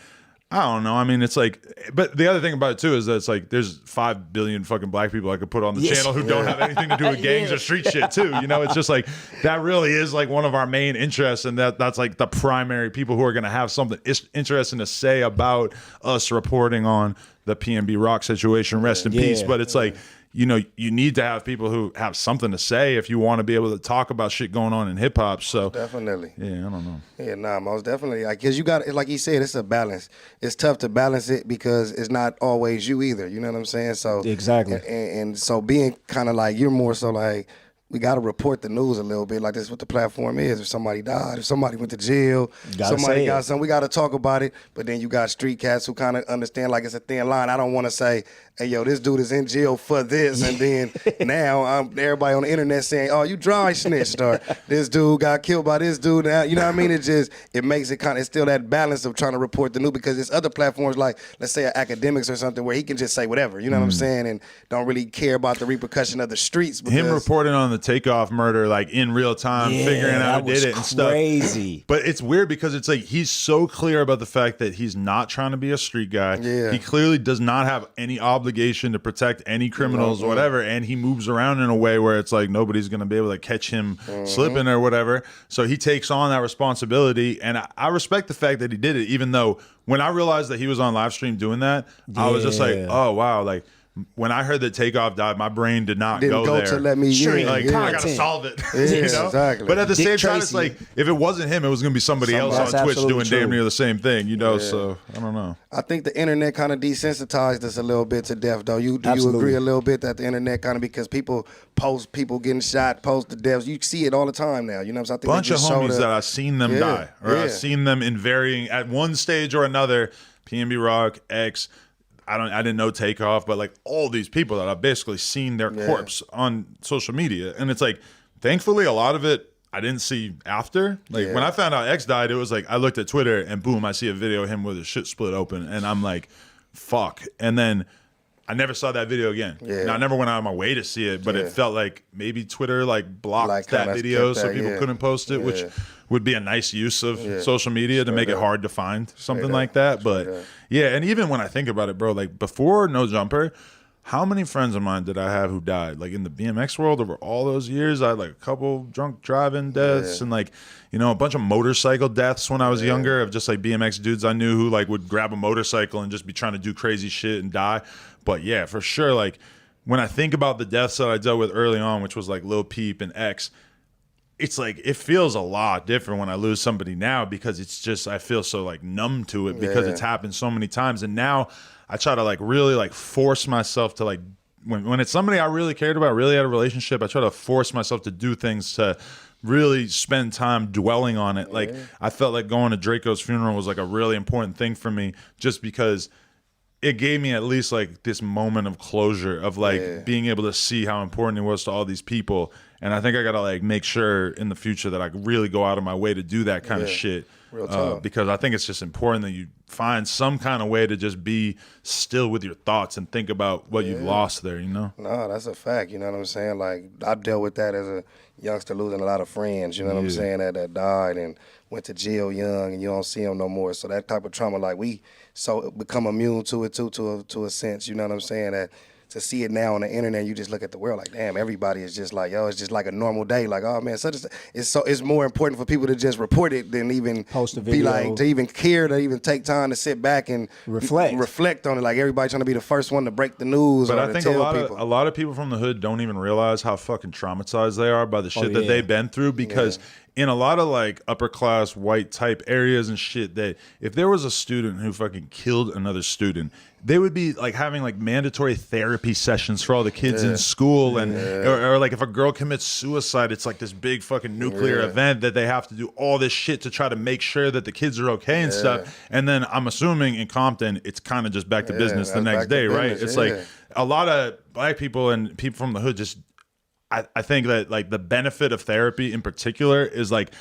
I don't know. I mean, it's like, but the other thing about it too is that it's like there's 5 billion fucking black people I could put on the channel who don't have anything to do with gangs or street shit too. You know, it's just like that really is like one of our main interests, and that's like the primary people who are going to have something interesting to say about us reporting on the PNB Rock situation. Rest in peace. But it's like, you know, you need to have people who have something to say if you want to be able to talk about shit going on in hip hop. So definitely, yeah, I don't know. Yeah, nah, most definitely. Because you got, like he said, it's a balance. It's tough to balance it because it's not always you either. You know what I'm saying? So exactly, and so being kind of like, you're more so like, we got to report the news a little bit. Like, that's what the platform is. If somebody died, if somebody went to jail, somebody got something, we got to talk about it. But then you got street cats who kind of understand, like, it's a thin line. I don't want to say, hey, yo, this dude is in jail for this. And then now everybody on the internet saying, oh, you dry snitched, or this dude got killed by this dude. Now, you know what I mean? It makes it kind of, it's still that balance of trying to report the news, because there's other platforms like, let's say, Akademiks or something, where he can just say whatever, you know what I'm saying? And don't really care about the repercussion of the streets. Him reporting on the Takeoff murder, like in real time, figuring out who did it and stuff. Crazy. But it's weird because it's like he's so clear about the fact that he's not trying to be a street guy. He clearly does not have any obligation to protect any criminals or whatever, and he moves around in a way where it's like nobody's going to be able to catch him slipping or whatever. So he takes on that responsibility, and I respect the fact that he did it, even though when I realized that he was on live stream doing that, I was just like, oh wow, like, when I heard that Takeoff died, my brain didn't go there. To let me like, I gotta solve it. You know? Exactly. But at the same time, it's like, if it wasn't him, it was gonna be somebody else on Twitch doing damn near the same thing, you know? So I don't know. I think the internet kind of desensitized us a little bit to death, though. Do you agree a little bit that the internet kind of, because people post people getting shot, post the deaths, you see it all the time now, you know what I'm saying? Bunch of homies that I've seen them die, or I've seen them in varying, at one stage or another, PNB Rock, X, I didn't know Takeoff, but like all these people that I've basically seen their corpse on social media. And it's like, thankfully, a lot of it I didn't see after. Like when I found out X died, it was like I looked at Twitter and boom, I see a video of him with his shit split open. And I'm like, fuck. And then I never saw that video again. Now, I never went out of my way to see it, but it felt like maybe Twitter like blocked that video so people couldn't post it, which would be a nice use of social media to make it hard to find something like that. But yeah, and even when I think about it, bro, like before No Jumper, how many friends of mine did I have who died? Like in the BMX world over all those years, I had like a couple drunk driving deaths and like, you know, a bunch of motorcycle deaths when I was younger of just like BMX dudes I knew who like would grab a motorcycle and just be trying to do crazy shit and die. But yeah, for sure, like when I think about the deaths that I dealt with early on, which was like Lil Peep and X, it's like it feels a lot different when I lose somebody now, because it's just I feel so like numb to it because it's happened so many times. And now I try to like really like force myself to like when it's somebody I really cared about, really had a relationship, I try to force myself to do things to really spend time dwelling on it. Like I felt like going to Draco's funeral was like a really important thing for me, just because it gave me at least like this moment of closure of like being able to see how important it was to all these people. And I think I gotta like make sure in the future that I really go out of my way to do that kind of shit. Real talk. Because I think it's just important that you find some kind of way to just be still with your thoughts and think about what you've lost there, you know? No, that's a fact, you know what I'm saying? Like, I dealt with that as a youngster, losing a lot of friends, you know what I'm saying, that died and went to jail young, and you don't see them no more. So that type of trauma, like, we become immune to it, too, to a sense, you know what I'm saying, that to see it now on the internet, you just look at the world like, damn, everybody is just like, yo, it's just like a normal day. Like, oh man, it's more important for people to just report it than even post a video, be like, to even care, to even take time to sit back and reflect on it. Like, everybody trying to be the first one to break the news. But or I to think tell a lot of people from the hood don't even realize how fucking traumatized they are by the shit that they've been through, because in a lot of like upper class white type areas and shit, that if there was a student who fucking killed another student, they would be like having like mandatory therapy sessions for all the kids in school, and or like if a girl commits suicide, it's like this big fucking nuclear event that they have to do all this shit to try to make sure that the kids are okay and stuff. And then I'm assuming in Compton, it's kind of just back to business the next day, right? It's like a lot of black people and people from the hood just, I think that like the benefit of therapy in particular is like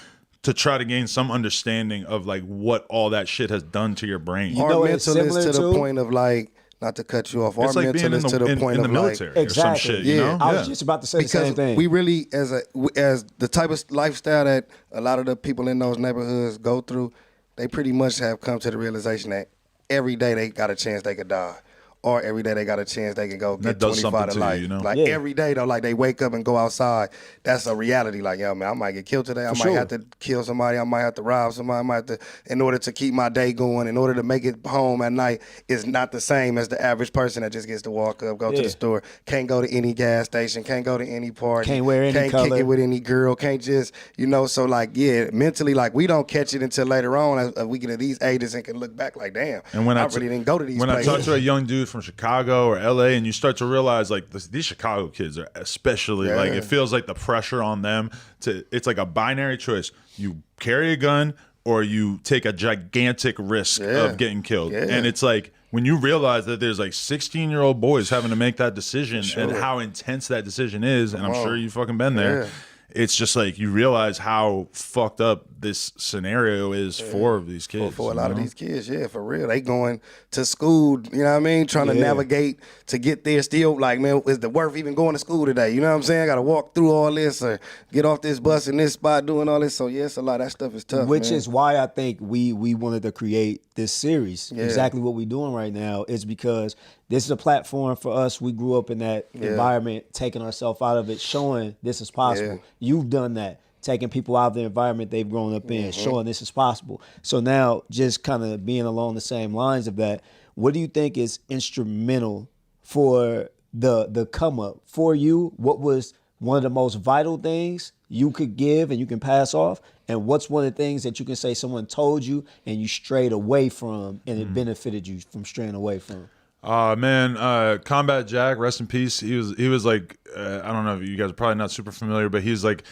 to try to gain some understanding of like what all that shit has done to your brain. Our mental is to the point of like, not to cut you off, our like mental is to the point in of the military or some shit. You know? I was just about to say the same thing. We really, as the type of lifestyle that a lot of the people in those neighborhoods go through, they pretty much have come to the realization that every day they got a chance they could die. Or every day they got a chance they can go get 25 to life. You know? Like every day though, like they wake up and go outside. That's a reality. Like, yo, man, I might get killed today. I might have to kill somebody. I might have to rob somebody. I might have to, in order to keep my day going, in order to make it home at night, is not the same as the average person that just gets to walk up, go to the store, can't go to any gas station, can't go to any party, can't wear any can't color, kick it with any girl, can't just, you know. So like, mentally, like we don't catch it until later on as we get to these ages and can look back like, damn, and when I really didn't go to these places. When I talk to a young dude from Chicago or LA, and you start to realize like these Chicago kids are especially like, it feels like the pressure on them it's like a binary choice. You carry a gun or you take a gigantic risk of getting killed. And it's like when you realize that there's like 16-year-old boys having to make that decision and how intense that decision is, and I'm sure you've fucking been there. It's just like you realize how fucked up this scenario is for these kids. For a lot of these kids, for real. They going to school, you know what I mean? Trying to navigate to get there still. Like, man, is it worth even going to school today? You know what I'm saying? I got to walk through all this or get off this bus in this spot doing all this. So, it's a lot. That stuff is tough, Which is why I think we wanted to create this series. Exactly what we're doing right now is because this is a platform for us. We grew up in that environment, taking ourselves out of it, showing this is possible. You've done that, taking people out of the environment they've grown up in, showing this is possible. So now, just kind of being along the same lines of that, what do you think is instrumental for the come up for you? What was one of the most vital things you could give and you can pass off? And what's one of the things that you can say someone told you and you strayed away from and it benefited you from straying away from? Combat Jack, rest in peace. He was like, I don't know if you guys are probably not super familiar, but he was like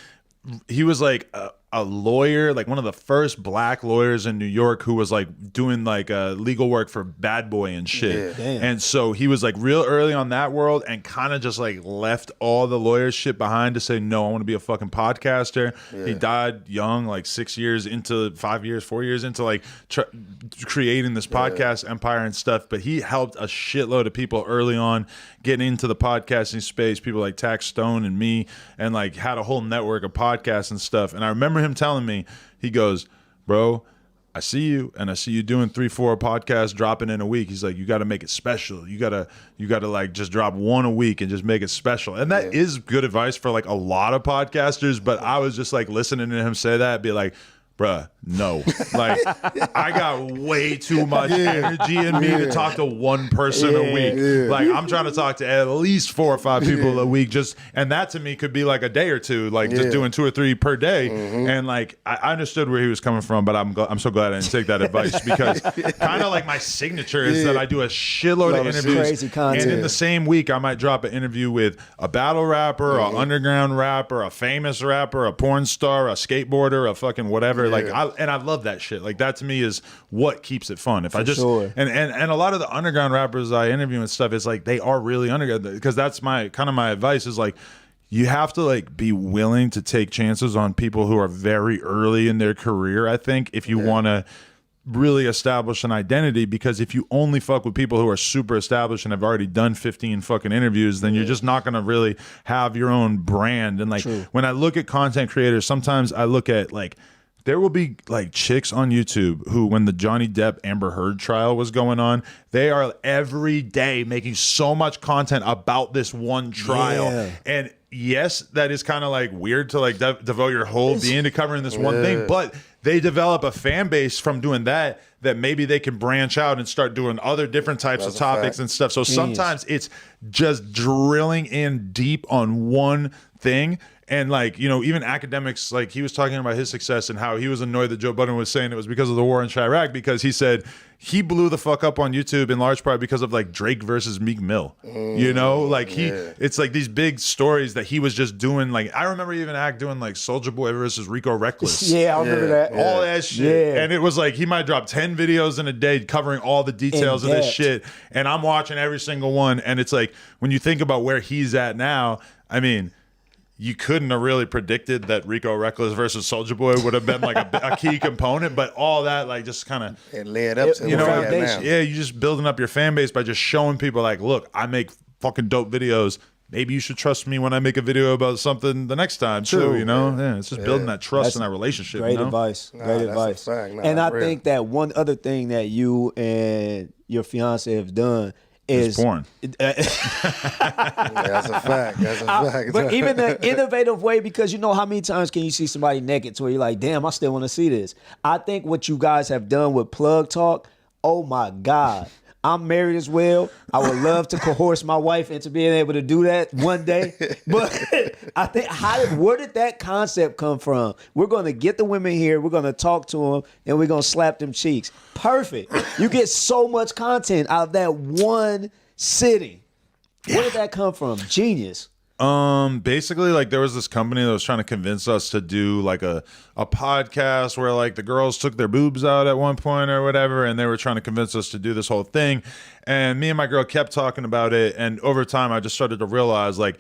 a lawyer, like one of the first black lawyers in New York who was like doing like legal work for Bad Boy and shit. And so he was like real early on that world and kind of just like left all the lawyer shit behind to say, no, I want to be a fucking podcaster. He died young, like 4 years into like creating this podcast empire and stuff. But he helped a shitload of people early on getting into the podcasting space, people like Tax Stone and me, and like had a whole network of podcasts and stuff. And I remember him telling me, he goes, bro, I see you, and I see you doing 3-4 podcasts dropping in a week. He's like, you got to make it special. You gotta like just drop one a week and just make it special. And that is good advice for like a lot of podcasters. But I was just like listening to him say that, be like, bruh, no. Like, I got way too much energy in me to talk to one person a week. Like, I'm trying to talk to at least 4 or 5 people a week. And that to me could be like a day or two, like just doing 2 or 3 per day. And like, I understood where he was coming from, but I'm so glad I didn't take that advice, because kind of like my signature is that I do a shitload of interviews. Crazy content. And in the same week, I might drop an interview with a battle rapper, an underground rapper, a famous rapper, a porn star, a skateboarder, a fucking whatever. Like, I love that shit. Like, that to me is what keeps it fun. If I just and a lot of the underground rappers I interview and stuff, it's like they are really underground, because that's my advice is like, you have to like be willing to take chances on people who are very early in their career, I think, if you want to really establish an identity, because if you only fuck with people who are super established and have already done 15 fucking interviews, then you're just not going to really have your own brand. And like, when I look at content creators, sometimes I look at like, there will be like chicks on YouTube who, when the Johnny Depp Amber Heard trial was going on, they are every day making so much content about this one trial. And yes, that is kind of like weird to like devote your whole being to covering this one thing, but they develop a fan base from doing that maybe they can branch out and start doing other different types of topics and stuff. So sometimes it's just drilling in deep on one thing. And like, you know, even Akademiks, like he was talking about his success and how he was annoyed that Joe Budden was saying it was because of the war in Chirac, because he said he blew the fuck up on YouTube in large part because of like Drake versus Meek Mill. You know, like it's like these big stories that he was just doing. Like, I remember even doing like Soulja Boy versus Rico Reckless. Yeah, I remember that. All that shit. And it was like he might drop 10 videos in a day covering all the details of this shit. And I'm watching every single one. And it's like, when you think about where he's at now, I mean, you couldn't have really predicted that Rico Reckless versus Soulja Boy would have been like a key component, but all that like just kind of it led up to, you know, you're just building up your fan base by just showing people like, look, I make fucking dope videos. Maybe you should trust me when I make a video about something the next time too, you know? Yeah, it's just building that trust and that relationship. Great you know? advice. Great advice. And I think that one other thing that you and your fiance have done is porn. That's a fact. That's a fact. But even the innovative way, because you know how many times can you see somebody naked to where you're like, damn, I still want to see this. I think what you guys have done with Plug Talk, oh my God. I'm married as well. I would love to coerce my wife into being able to do that one day. But I think, where did that concept come from? We're going to get the women here. We're going to talk to them, and we're going to slap them cheeks. Perfect. You get so much content out of that one sitting. Where did that come from? Genius. Basically, like there was this company that was trying to convince us to do like a podcast where like the girls took their boobs out at one point or whatever, and they were trying to convince us to do this whole thing. And me and my girl kept talking about it, and over time I just started to realize like,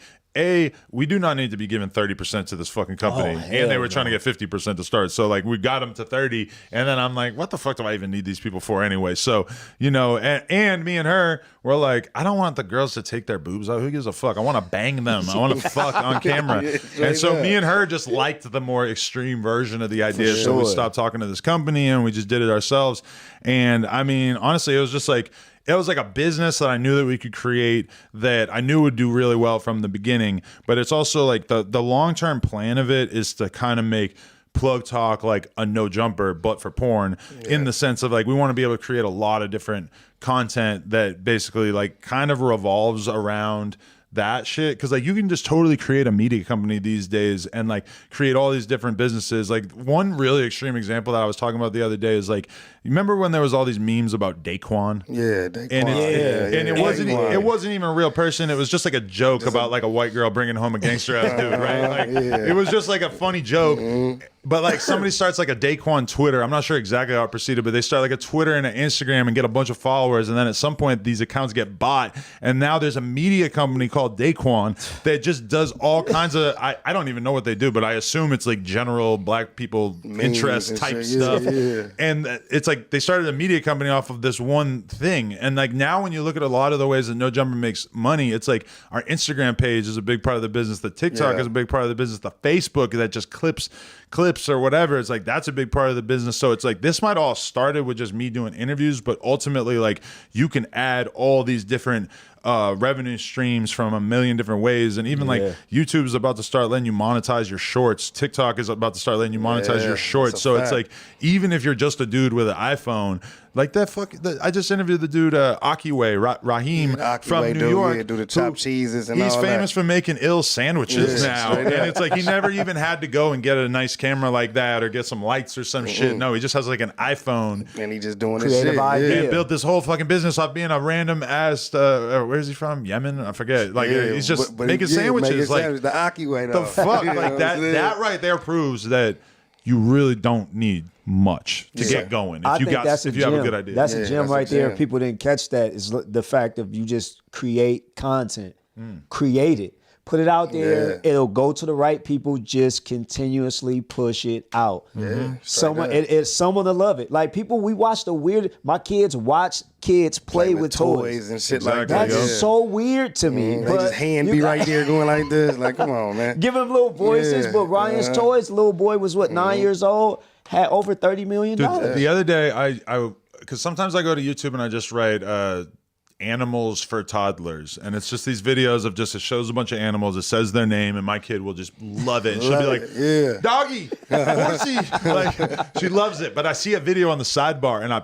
we do not need to be giving 30% to this fucking company. And they were trying to get 50% to start. So like we got them to 30. And then I'm like, what the fuck do I even need these people for anyway? So, you know, and me and her were like, I don't want the girls to take their boobs out. Who gives a fuck? I want to bang them. I want to fuck on camera. And so me and her just liked the more extreme version of the idea. So we stopped talking to this company and we just did it ourselves. And I mean, honestly, it was just like, it was like a business that I knew that we could create that I knew would do really well from the beginning. But it's also like the long-term plan of it is to kind of make Plug Talk like a no jumper, but for porn, in the sense of like, we want to be able to create a lot of different content that basically like kind of revolves around that shit. Because like you can just totally create a media company these days and like create all these different businesses. Like one really extreme example that I was talking about the other day is like, you remember when there was all these memes about Daquan? Yeah, Daquan. And it wasn't even a real person. It was just like a joke about like a white girl bringing home a gangster ass dude, right? Like it was just like a funny joke. But like somebody starts like a Daquan Twitter. I'm not sure exactly how it proceeded, but they start like a Twitter and an Instagram and get a bunch of followers. And then at some point these accounts get bought. And now there's a media company called Daquan that just does all kinds of, I don't even know what they do, but I assume it's like general black people interest type stuff. And it's like they started a media company off of this one thing. And like now when you look at a lot of the ways that No Jumper makes money, it's like our Instagram page is a big part of the business. The TikTok is a big part of the business. The Facebook that just clips or whatever, it's like that's a big part of the business. So it's like this might all started with just me doing interviews, but ultimately like you can add all these different revenue streams from a million different ways. And even like YouTube is about to start letting you monetize your shorts. TikTok is about to start letting you monetize your shorts. So it's like, even if you're just a dude with an iPhone, like I just interviewed the dude Akiway Raheem from New York. Do the chopped cheeses and he's all famous for making ill sandwiches now. And it's like he never even had to go and get a nice camera like that or get some lights or some shit. No, he just has like an iPhone. And he just doing this shit. And built this whole fucking business off being a random ass, where's he from? Yemen? I forget. Like he's just making sandwiches. Like the Akiway though. The fuck? Like that right there proves that you really don't need much to get going. If you have a good idea. That's a gem right there. If people didn't catch that, is the fact of you just create content. Create it. Put it out there. Yeah. It'll go to the right people. Just continuously push it out. Yeah. Someone to love it. Like people, we watch my kids watch kids play with toys and shit like that. That's so weird to me. They just hand be right there going like this. Like, come on, man. Giving them little voices. But Ryan's toys, the little boy was 9 years old, had over $30 million. Dude, the other day, I because sometimes I go to YouTube and I just write animals for toddlers, and it's just these videos of it shows a bunch of animals, it says their name, and my kid will just love it, and she'll be like, doggy, horsey, like she loves it. But I see a video on the sidebar, and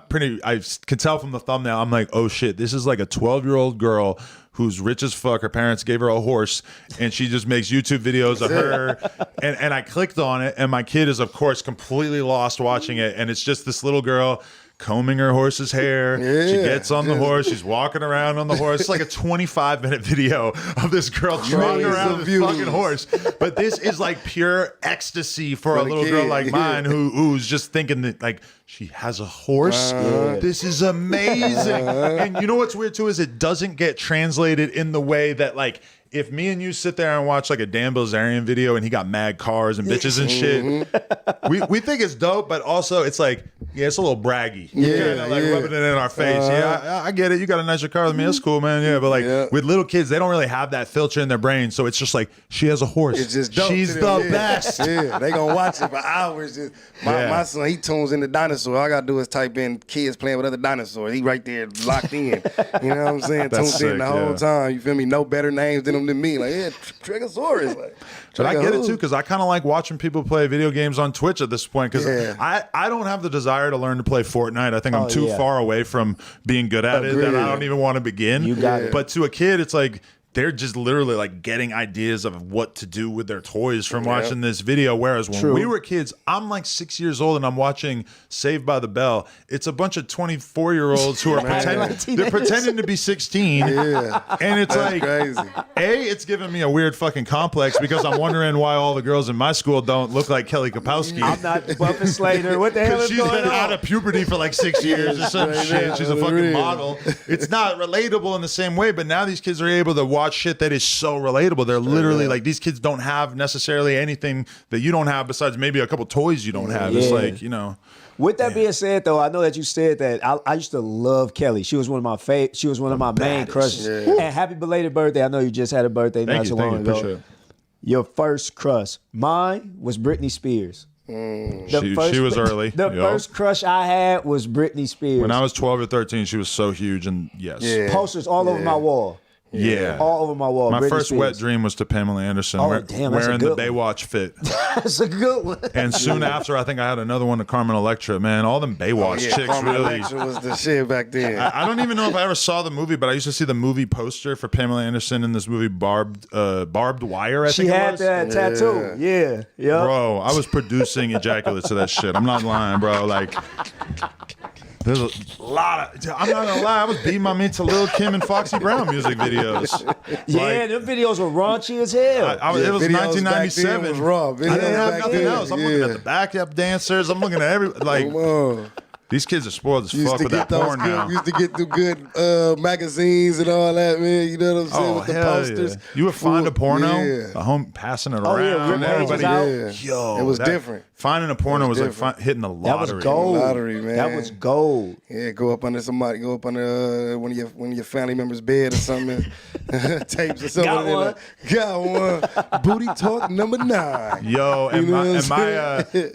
I can tell from the thumbnail, I'm like, oh shit, this is like a 12-year-old girl who's rich as fuck. Her parents gave her a horse, and she just makes YouTube videos of her. And I clicked on it, and my kid is, of course, completely lost watching it. And it's just this little girl combing her horse's hair. She gets on the horse. She's walking around on the horse. It's like a 25-minute video of this girl trotting around this fucking horse. But this is like pure ecstasy for a little girl like mine who's just thinking that like she has a horse. This is amazing. And you know what's weird too is it doesn't get translated in the way that like if me and you sit there and watch like a Dan Bilzerian video and he got mad cars and bitches and shit, we think it's dope, but also it's like, yeah, it's a little braggy. Rubbing it in our face. I get it. You got a nicer car than me. That's cool, man. Yeah, but like with little kids, they don't really have that filter in their brain. So it's just like, she has a horse. It's just dope. She's the best. Yeah, they gonna watch it for hours. My son, he tunes in the dinosaur. All I gotta do is type in kids playing with other dinosaurs. He right there locked in. You know what I'm saying? Tuned in the whole time. You feel me? No better names than me. Like, yeah, Trigosaurus. Like, but I get it too, because I kind of like watching people play video games on Twitch at this point, because I don't have the desire to learn to play Fortnite. I think I'm too far away from being good at it that I don't even want to begin. You got it. But to a kid, it's like they're just literally like getting ideas of what to do with their toys from watching this video. Whereas when we were kids, I'm like 6 years old and I'm watching Saved by the Bell. It's a bunch of 24-year-olds who are pretending to be 16. And it's like, crazy. It's giving me a weird fucking complex because I'm wondering why all the girls in my school don't look like Kelly Kapowski. I'm not Buffett Slater. What the hell is she's going been on? out of puberty for like 6 years or some shit. She's a fucking model. It's not relatable in the same way, but now these kids are able to watch shit that is so relatable. They're literally like, these kids don't have necessarily anything that you don't have besides maybe a couple toys you don't have. It's like, you know. With that being said, though, I know that you said that I used to love Kelly. She was one of my she was one of my main crushes. And happy belated birthday. I know you just had a birthday not so long ago. Appreciate it. Your first crush. Mine was Britney Spears. She was early. The first crush I had was Britney Spears. When I was 12 or 13, she was so huge, and posters all over my wall. All over my wall. My Britney first Spears. wet dream was to Pamela Anderson wearing the Baywatch fit. That's a good one. And soon after, I think I had another one to Carmen Electra. Man, all them Baywatch chicks Carmen really. Electra was the shit back then. I don't even know if I ever saw the movie, but I used to see the movie poster for Pamela Anderson in this movie Barbed Wire. I think she had that tattoo. Yeah. Bro, I was producing ejaculates to that shit. I'm not lying, bro. Like. There's a lot of. I'm not gonna lie. I was beating my meat to Lil Kim and Foxy Brown music videos. Them videos were raunchy as hell. It was 1997. Was raw. I didn't have nothing else. I'm looking at the backup dancers. I'm looking at these kids are spoiled as fuck with that porn now. Used to get through good magazines and all that, man. You know what I'm saying? With the posters. Yeah. You would find a porno, a home passing it around. Everybody, it was different. Finding a porno was like hitting the lottery. That was gold. Lottery, man. That was gold. Yeah, go up under one of your family members' bed or something. Tapes or something. Got one. Booty talk number 9. Yo,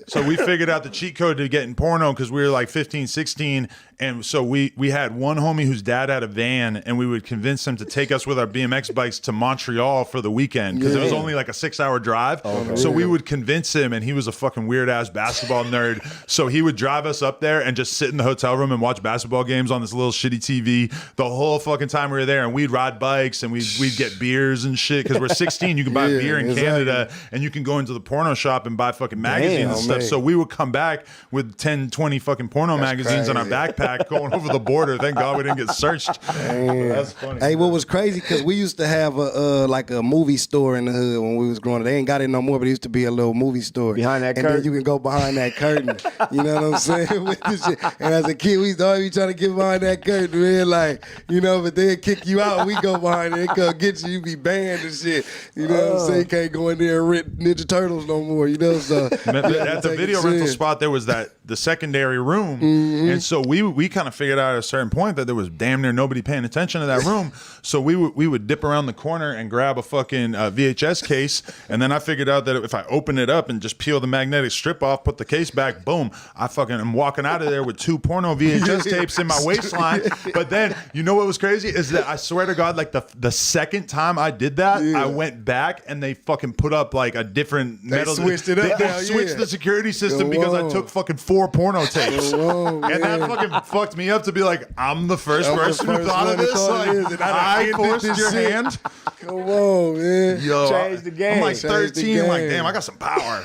so we figured out the cheat code to get in porno because we were like 15, 16. And so we had one homie whose dad had a van, and we would convince him to take us with our BMX bikes to Montreal for the weekend because it was only like a 6-hour drive. So we would convince him, and he was a fucking weird ass basketball nerd. So he would drive us up there and just sit in the hotel room and watch basketball games on this little shitty TV the whole fucking time we were there. And we'd ride bikes and we'd get beers and shit because we're 16. You can buy beer in Canada, and you can go into the porno shop and buy fucking magazines and stuff. So we would come back with 10, 20 fucking porno magazines in our backpack. back going over the border. Thank God we didn't get searched. That's funny. Hey, what was crazy, because we used to have like a movie store in the hood when we was growing up. They ain't got it no more, but it used to be a little movie store. Behind that and curtain? then you can go behind that curtain. You know what I'm saying? With this shit. And as a kid, we used to always be trying to get behind that curtain, man. Like, but they'd kick you out. We go behind it. They come get you be banned and shit. You know what I'm saying? You can't go in there and rent Ninja Turtles no more, So at the video rental spot, there was the secondary room, and so we kind of figured out at a certain point that there was damn near nobody paying attention to that room. So we would dip around the corner and grab a fucking VHS case, and then I figured out that if I open it up and just peel the magnetic strip off, put the case back, boom, I fucking am walking out of there with 2 porno VHS tapes in my waistline. But then you know what was crazy is that I swear to God, like the second time I did that, I went back and they fucking put up like a different metal. Switched it up. They switched the security system because I took fucking 4 porno tapes. And that fucking fucked me up to be like, I'm the first person who thought of this. Like, I forced your hand. Come on, man. Yo, Change the game. I'm like Change the 13. I'm like, game. damn, I got some power.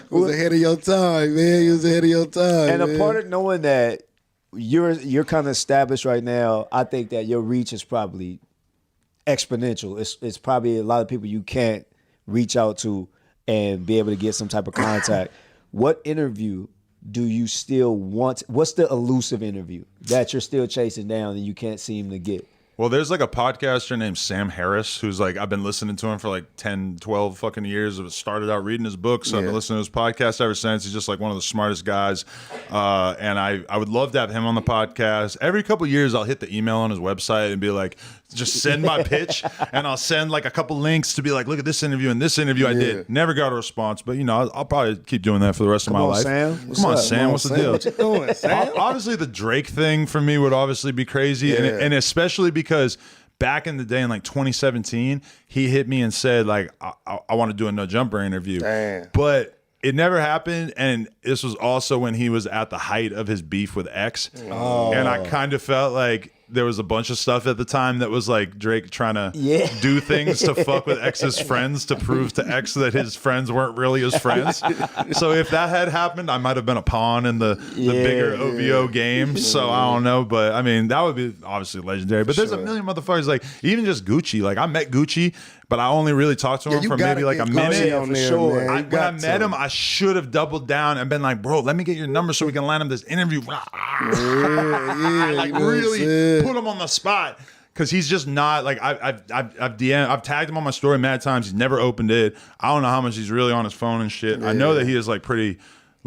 Was ahead of your time, man. You was ahead of your time. And man. a part of knowing that you're kind of established right now, I think that your reach is probably exponential. It's probably a lot of people you can't reach out to and be able to get some type of contact. What interview do you still want? What's the elusive interview that you're still chasing down and you can't seem to get? Well, there's like a podcaster named Sam Harris who's like, I've been listening to him for like 10, 12 fucking years. I started out reading his books. So I've been listening to his podcast ever since. He's just like one of the smartest guys. And I would love to have him on the podcast. Every couple of years, I'll hit the email on his website and be like, just send my pitch. And I'll send like a couple links to be like, look at this interview and this interview I did. Never got a response. But, I'll probably keep doing that for the rest of my life. Sam. Come on, Sam. What's the deal? What you doing, Sam? Obviously, the Drake thing for me would obviously be crazy. And especially because back in the day in like 2017, he hit me and said like, I want to do a No Jumper interview. Damn. But it never happened. And this was also when he was at the height of his beef with X. And I kind of felt like there was a bunch of stuff at the time that was like Drake trying to do things to fuck with X's friends to prove to X that his friends weren't really his friends. So if that had happened, I might have been a pawn in the bigger OVO game. So I don't know. But I mean, that would be obviously legendary. But there's a million motherfuckers, like even just Gucci. Like I met Gucci, but I only really talked to him for maybe like a minute. On there, sure. man. When I met him, I should have doubled down and been like, bro, let me get your number so we can land him this interview. Like really put him on the spot. Because he's just not like I've tagged him on my story mad times. He's never opened it. I don't know how much he's really on his phone and shit. I know that he is like pretty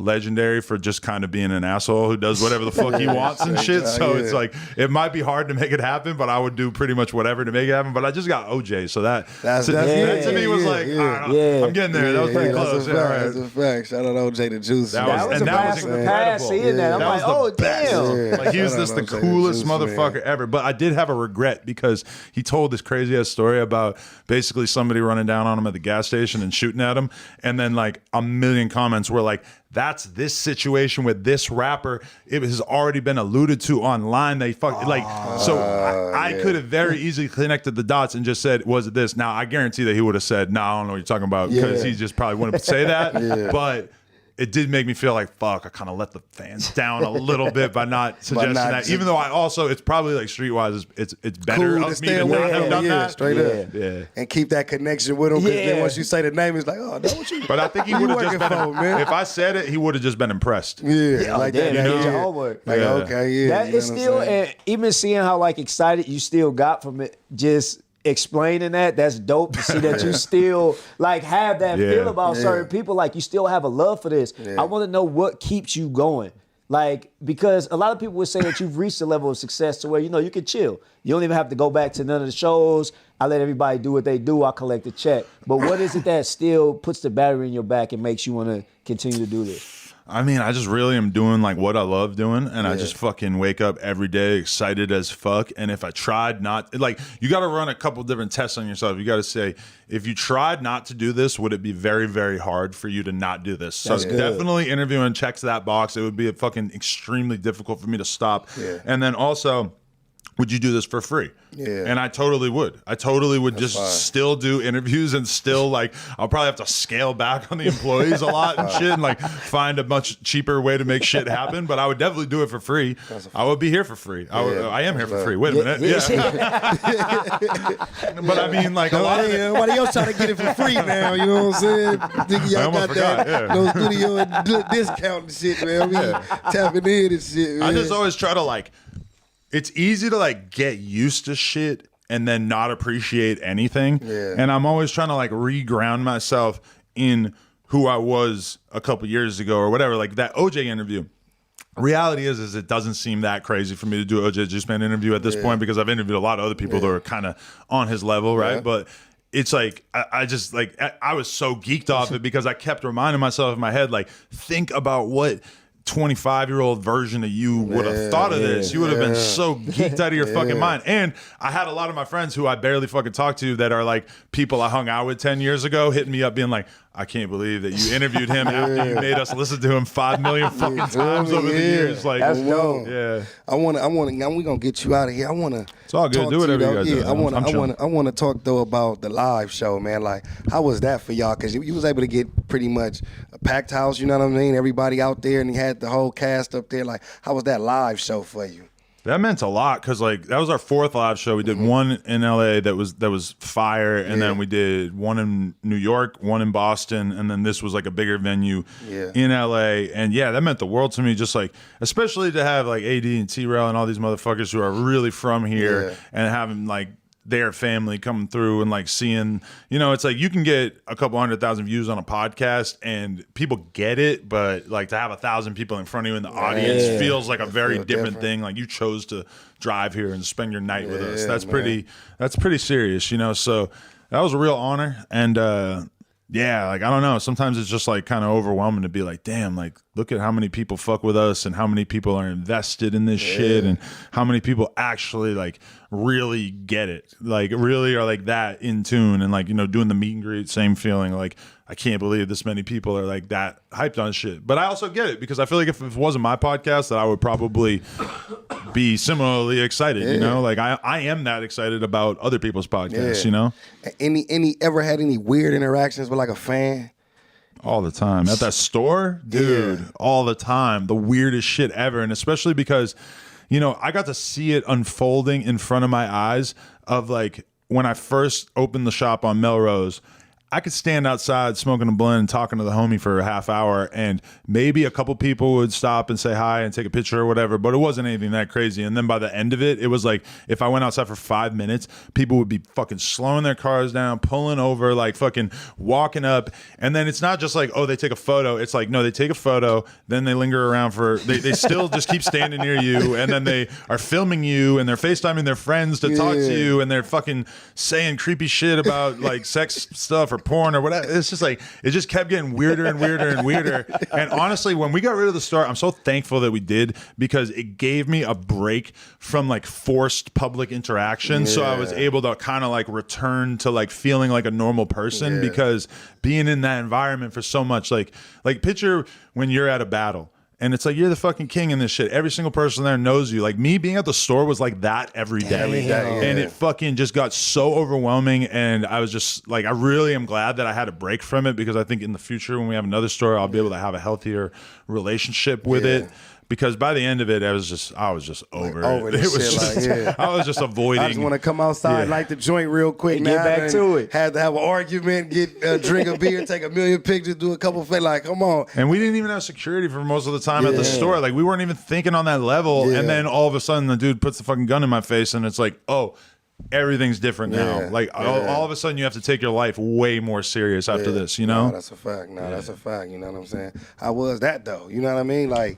legendary for just kind of being an asshole who does whatever the fuck he wants and shit. So it's like it might be hard to make it happen, but I would do pretty much whatever to make it happen. But I just got OJ, so that to me was like, I'm getting there. That was pretty close. That's a fact. Shout out OJ the Juice. That was a blast from the past. Seeing that, I'm like, oh damn. Like he was just the coolest motherfucker ever. But I did have a regret because he told this crazy ass story about basically somebody running down on him at the gas station and shooting at him, and then like a million comments were like, that's this situation with this rapper. It has already been alluded to online. They fuck like so. I could have very easily connected the dots and just said, "Was it this?" Now I guarantee that he would have said, "No, I don't know what you're talking about," because he just probably wouldn't say that. But it did make me feel like, fuck, I kind of let the fans down a little bit by not suggesting that. Even though I also, it's probably like streetwise, it's better cool of me to not have done that. Straight up. Yeah. And keep that connection with him. Because then once you say the name, it's like, oh, that's what you. But I think he would have just been, man. If I said it, he would have just been impressed. Yeah. Like that. You know? Your homework. Like, okay, That is still, and even seeing how like excited you still got from it, just explaining that's dope to see that you still like have that feel about certain people, like you still have a love for this. I want to know what keeps you going, like, because a lot of people would say that you've reached a level of success to where you can chill, you don't even have to go back to none of the shows. I let everybody do what they do, I collect a check. But what is it that still puts the battery in your back and makes you want to continue to do this? I mean, I just really am doing like what I love doing, and I just fucking wake up every day excited as fuck. And if I tried not, like, you got to run a couple different tests on yourself. You got to say, if you tried not to do this, would it be very, very hard for you to not do this? So definitely interviewing checks that box. It would be fucking extremely difficult for me to stop. And then also, would you do this for free? Yeah. And I totally would. I totally would still do interviews and still like, I'll probably have to scale back on the employees a lot and shit and like find a much cheaper way to make shit happen. But I would definitely do it for free. I would be here for free. I am here for free. Wait a minute. Yeah. But I mean, like a lot of everybody else trying to get it for free now. You know what I'm saying? Think y'all got that no studio and discount and shit, man. We tapping in and shit, man. I just always try to like, it's easy to like get used to shit and then not appreciate anything. Yeah. And I'm always trying to like reground myself in who I was a couple years ago or whatever. Like that OJ interview. Reality is it doesn't seem that crazy for me to do OJ Juiceman interview at this point because I've interviewed a lot of other people that are kind of on his level, right? Yeah. But it's like I just like I was so geeked off it because I kept reminding myself in my head, like, think about what 25-year-old version of you would have thought of this. You would have been so geeked out of your fucking mind. And I had a lot of my friends who I barely fucking talk to that are like people I hung out with 10 years ago hitting me up being like, I can't believe that you interviewed him after you made us listen to him 5 million fucking times over the years. Like, that's dope. Yeah. I wanna now we gonna get you out of here. I wanna It's all good. Do whatever you guys do. I wanna talk though about the live show, man. Like, how was that for y'all? Cause you was able to get pretty much a packed house, you know what I mean? Everybody out there and you had the whole cast up there. Like, how was that live show for you? That meant a lot because like that was our 4th live show. We did one in LA that was fire, and then we did one in New York, one in Boston, and then this was like a bigger venue in LA. And yeah, that meant the world to me. Just like, especially to have like AD and T-Rail and all these motherfuckers who are really from here and having like their family coming through and like seeing, you know, it's like you can get a couple 100,000 views on a podcast and people get it, but like to have 1,000 people in front of you in the audience feels like a very different thing. Like you chose to drive here and spend your night with us. That's pretty serious, you know? So that was a real honor. And yeah, like I don't know. Sometimes it's just like kind of overwhelming to be like, damn, like look at how many people fuck with us and how many people are invested in this shit and how many people actually like really get it, like really are like that in tune and like, you know, doing the meet and greet, same feeling. Like I can't believe this many people are like that hyped on shit. But I also get it because I feel like if it wasn't my podcast, that I would probably be similarly excited. You know, like I am that excited about other people's podcasts. You know, any ever had any weird interactions with like a fan? All the time at that store, dude. All the time, the weirdest shit ever, and especially because, you know, I got to see it unfolding in front of my eyes. Of like when I first opened the shop on Melrose, I could stand outside smoking a blunt and talking to the homie for a half hour, and maybe a couple people would stop and say hi and take a picture or whatever, but it wasn't anything that crazy. And then by the end of it, it was like if I went outside for 5 minutes, people would be fucking slowing their cars down, pulling over, like fucking walking up. And then it's not just like, oh, they take a photo. It's like, no, they take a photo, then they linger around for, they still just keep standing near you, and then they are filming you, and they're FaceTiming their friends to talk to you, and they're fucking saying creepy shit about like sex stuff or porn or whatever. It's just like it just kept getting weirder and weirder and weirder. And honestly, when we got rid of the store, I'm so thankful that we did, because it gave me a break from like forced public interaction. So I was able to kind of like return to like feeling like a normal person, because being in that environment for so much, like picture when you're at a battle and it's like you're the fucking king in this shit. Every single person there knows you. Like me being at the store was like that every day. And it fucking just got so overwhelming. And I was just like, I really am glad that I had a break from it, because I think in the future when we have another store, I'll be able to have a healthier relationship with it. Because by the end of it, I was just over it. It was just, I was just avoiding. I just want to come outside, light the joint real quick. Get back to it. Had to have an argument, drink a beer, take a million pictures, do a couple of like, come on. And we didn't even have security for most of the time at the store. Like we weren't even thinking on that level. And then all of a sudden, the dude puts the fucking gun in my face, and it's like, oh, everything's different now. Like all of a sudden, you have to take your life way more serious after this. You know? No, that's a fact. That's a fact. You know what I'm saying? How was that though? You know what I mean? Like,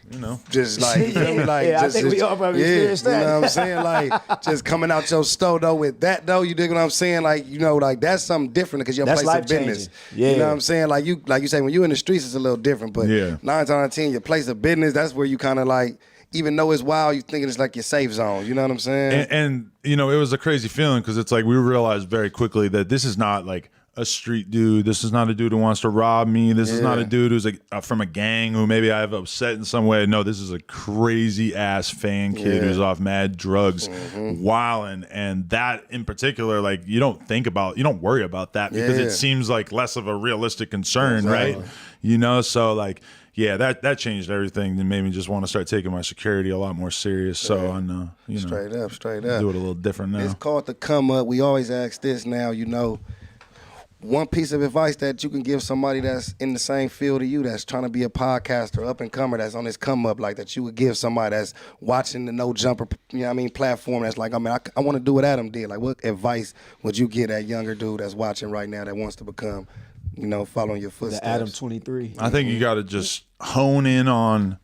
you know, just like, you feel me? Like, I think we all probably experienced that. You know what I'm saying? Like, just coming out your store though with that though, you dig what I'm saying? Like, you know, like that's something different, because your place of business. You know what I'm saying? Like you say, when you in the streets, it's a little different. But 9 times out of 10, your place of business, that's where you kind of like, even though it's wild, you thinking it's like your safe zone. You know what I'm saying? And you know, it was a crazy feeling, because it's like we realized very quickly that this is not like a street dude. This is not a dude who wants to rob me. This is not a dude who's like from a gang who maybe I've upset in some way. No, this is a crazy ass fan kid who's off mad drugs, wilding. And that in particular, like you don't worry about that because it seems like less of a realistic concern, right? You know, so like, yeah, that changed everything and made me just want to start taking my security a lot more serious. So I know, straight up, do it a little different now. It's called the come up. We always ask this now, one piece of advice that you can give somebody that's in the same field of you, that's trying to be a podcaster, up and comer, that's on this come up, like that you would give somebody that's watching the No Jumper, platform, that's like, I want to do what Adam did. Like, what advice would you give that younger dude that's watching right now that wants to become, following your footsteps? The Adam23. I think you got to just hone in on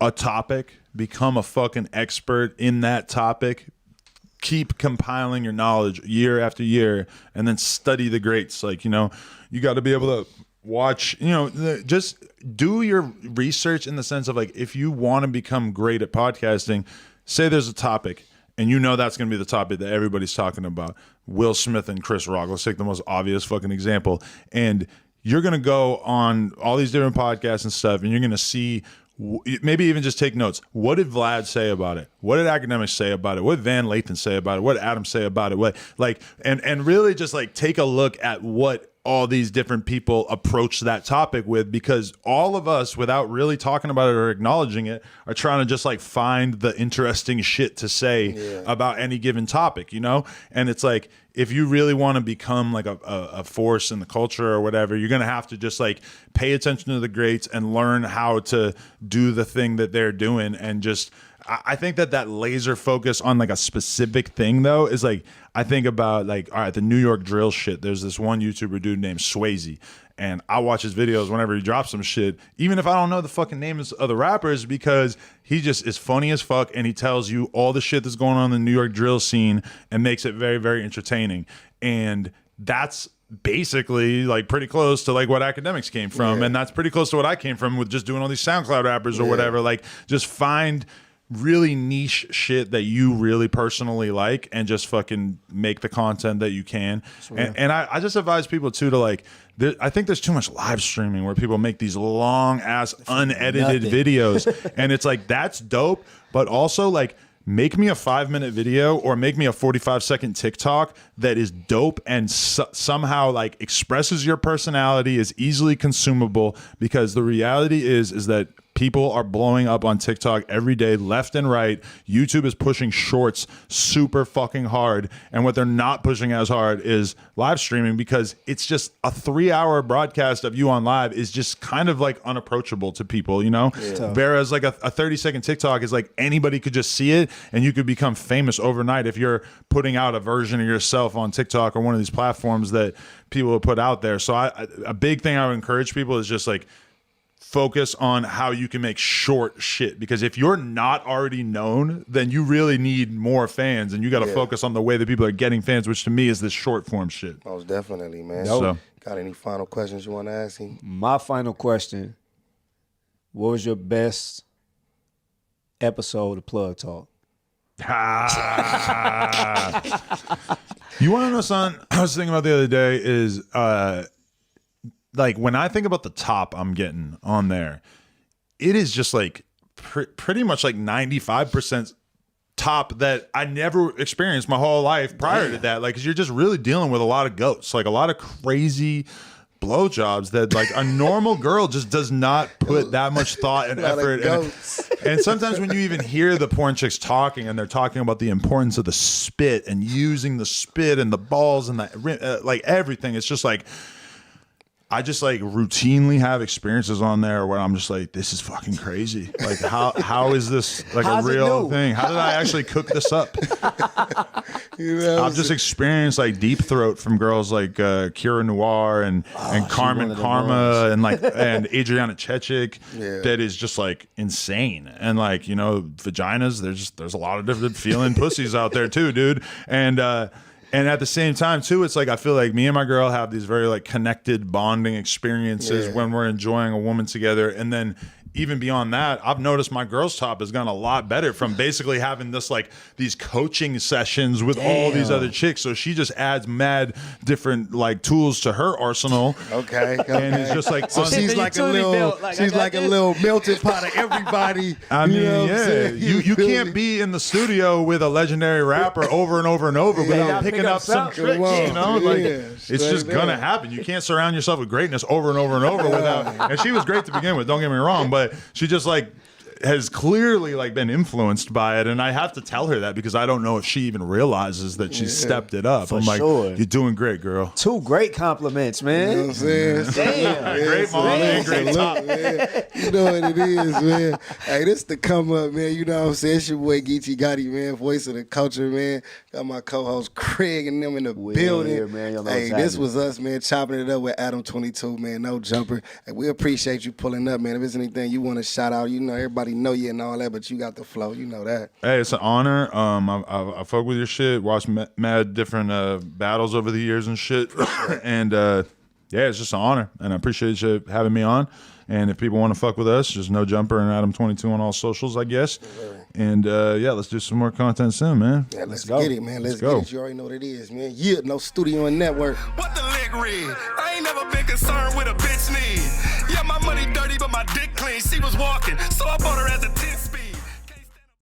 a topic, become a fucking expert in that topic, keep compiling your knowledge year after year, and then study the greats. Like, you got to be able to watch, just do your research in the sense of like, if you want to become great at podcasting, say there's a topic and that's going to be the topic that everybody's talking about. Will Smith and Chris Rock. Let's take the most obvious fucking example. And you're going to go on all these different podcasts and stuff, and you're going to see, maybe even just take notes. What did Vlad say about it? What did Akademiks say about it? What did Van Lathan say about it? What did Adam say about it? What, like, and really just like take a look at what all these different people approach that topic with, because all of us, without really talking about it or acknowledging it, are trying to just like find the interesting shit to say about any given topic, And it's like, if you really want to become like a force in the culture or whatever, you're going to have to just like pay attention to the greats and learn how to do the thing that they're doing. And just, I think that laser focus on like a specific thing though is like, I think about like, all right, the New York drill shit. There's this one YouTuber dude named Swayze, and I watch his videos whenever he drops some shit, even if I don't know the fucking names of the rappers, because he just is funny as fuck and he tells you all the shit that's going on in the New York drill scene and makes it very, very entertaining. And that's basically like pretty close to like what Akademiks came from. And that's pretty close to what I came from with just doing all these SoundCloud rappers or whatever. Like, just find really niche shit that you really personally like and just fucking make the content that you can. And I just advise people too to like, I think there's too much live streaming where people make these long ass unedited videos and it's like, that's dope, but also like, make me a 5-minute video or make me a 45-second TikTok that is dope and somehow like expresses your personality, is easily consumable, because the reality is that people are blowing up on TikTok every day, left and right. YouTube is pushing shorts super fucking hard. And what they're not pushing as hard is live streaming, because it's just a 3-hour broadcast of you on live is just kind of like unapproachable to people, Whereas like a 30-second TikTok is like anybody could just see it and you could become famous overnight if you're putting out a version of yourself on TikTok or one of these platforms that people will put out there. So a big thing I would encourage people is just like, focus on how you can make short shit, because if you're not already known, then you really need more fans, and you got to focus on the way that people are getting fans, which to me is this short form shit. Most definitely, man. So, got any final questions you want to ask him? My final question: what was your best episode of Plug Talk? You want to know something I was thinking about the other day is like when I think about the top I'm getting on there, it is just like pretty much like 95% top that I never experienced my whole life prior to that. Like, 'cause you're just really dealing with a lot of goats, like a lot of crazy blowjobs that like a normal girl just does not put that much thought and effort. And sometimes when you even hear the porn chicks talking and they're talking about the importance of the spit and using the spit and the balls and the like everything, it's just like, I just like routinely have experiences on there where I'm just like, this is fucking crazy. Like, how is this like a real thing? How did I actually cook this up? I've just experienced like deep throat from girls like Kira Noir and Carmen Karma and like and Adriana Chechik. That is just like insane. And like, vaginas, there's a lot of different feeling pussies out there too, dude. And at the same time, too, it's like I feel like me and my girl have these very like connected bonding experiences when we're enjoying a woman together. And then even beyond that, I've noticed my girls top has gone a lot better from basically having this like these coaching sessions with all these other chicks. So she just adds mad different like tools to her arsenal. Okay. And it's just like So she's like a little melting pot of everybody. I mean, you know what I'm yeah, saying? you feel can't me? be in the studio with a legendary rapper over and over and over without picking up some tricks. You know, like it's just gonna happen. You can't surround yourself with greatness over and over and over without. And she was great to begin with. Don't get me wrong, but she just like has clearly like been influenced by it, and I have to tell her that because I don't know if she even realizes that she stepped it up. I'm like, you're doing great, girl. 2 great compliments, man. You know what I'm saying? Damn. Great mom and great top. Man. You know what it is, man. Hey, this the come up, man. You know what I'm saying? It's your boy Geechee Gotti, man. Voice of the culture, man. Got my co-host Craig and them in the building. Here, man. Y'all know Hey, what's this happening. was us, man, chopping it up with Adam22, man. No jumper. Hey, we appreciate you pulling up, man. If there's anything you want to shout out, you know, everybody know you and all that, but you got the flow. You know that. Hey, it's an honor. I fuck with your shit. Watched mad different battles over the years and shit, and yeah, it's just an honor, and I appreciate you having me on. And if people want to fuck with us, just No Jumper and Adam22 on all socials, I guess. And yeah, let's do some more content soon, man. Yeah, let's get it, man. Let's go. get it. You already know what it is, man. Yeah, no studio and network. What the lick read? I ain't never been concerned with a bitch need. Yeah, my money dirty, but my dick clean. She was walking, so I bought her as a 10.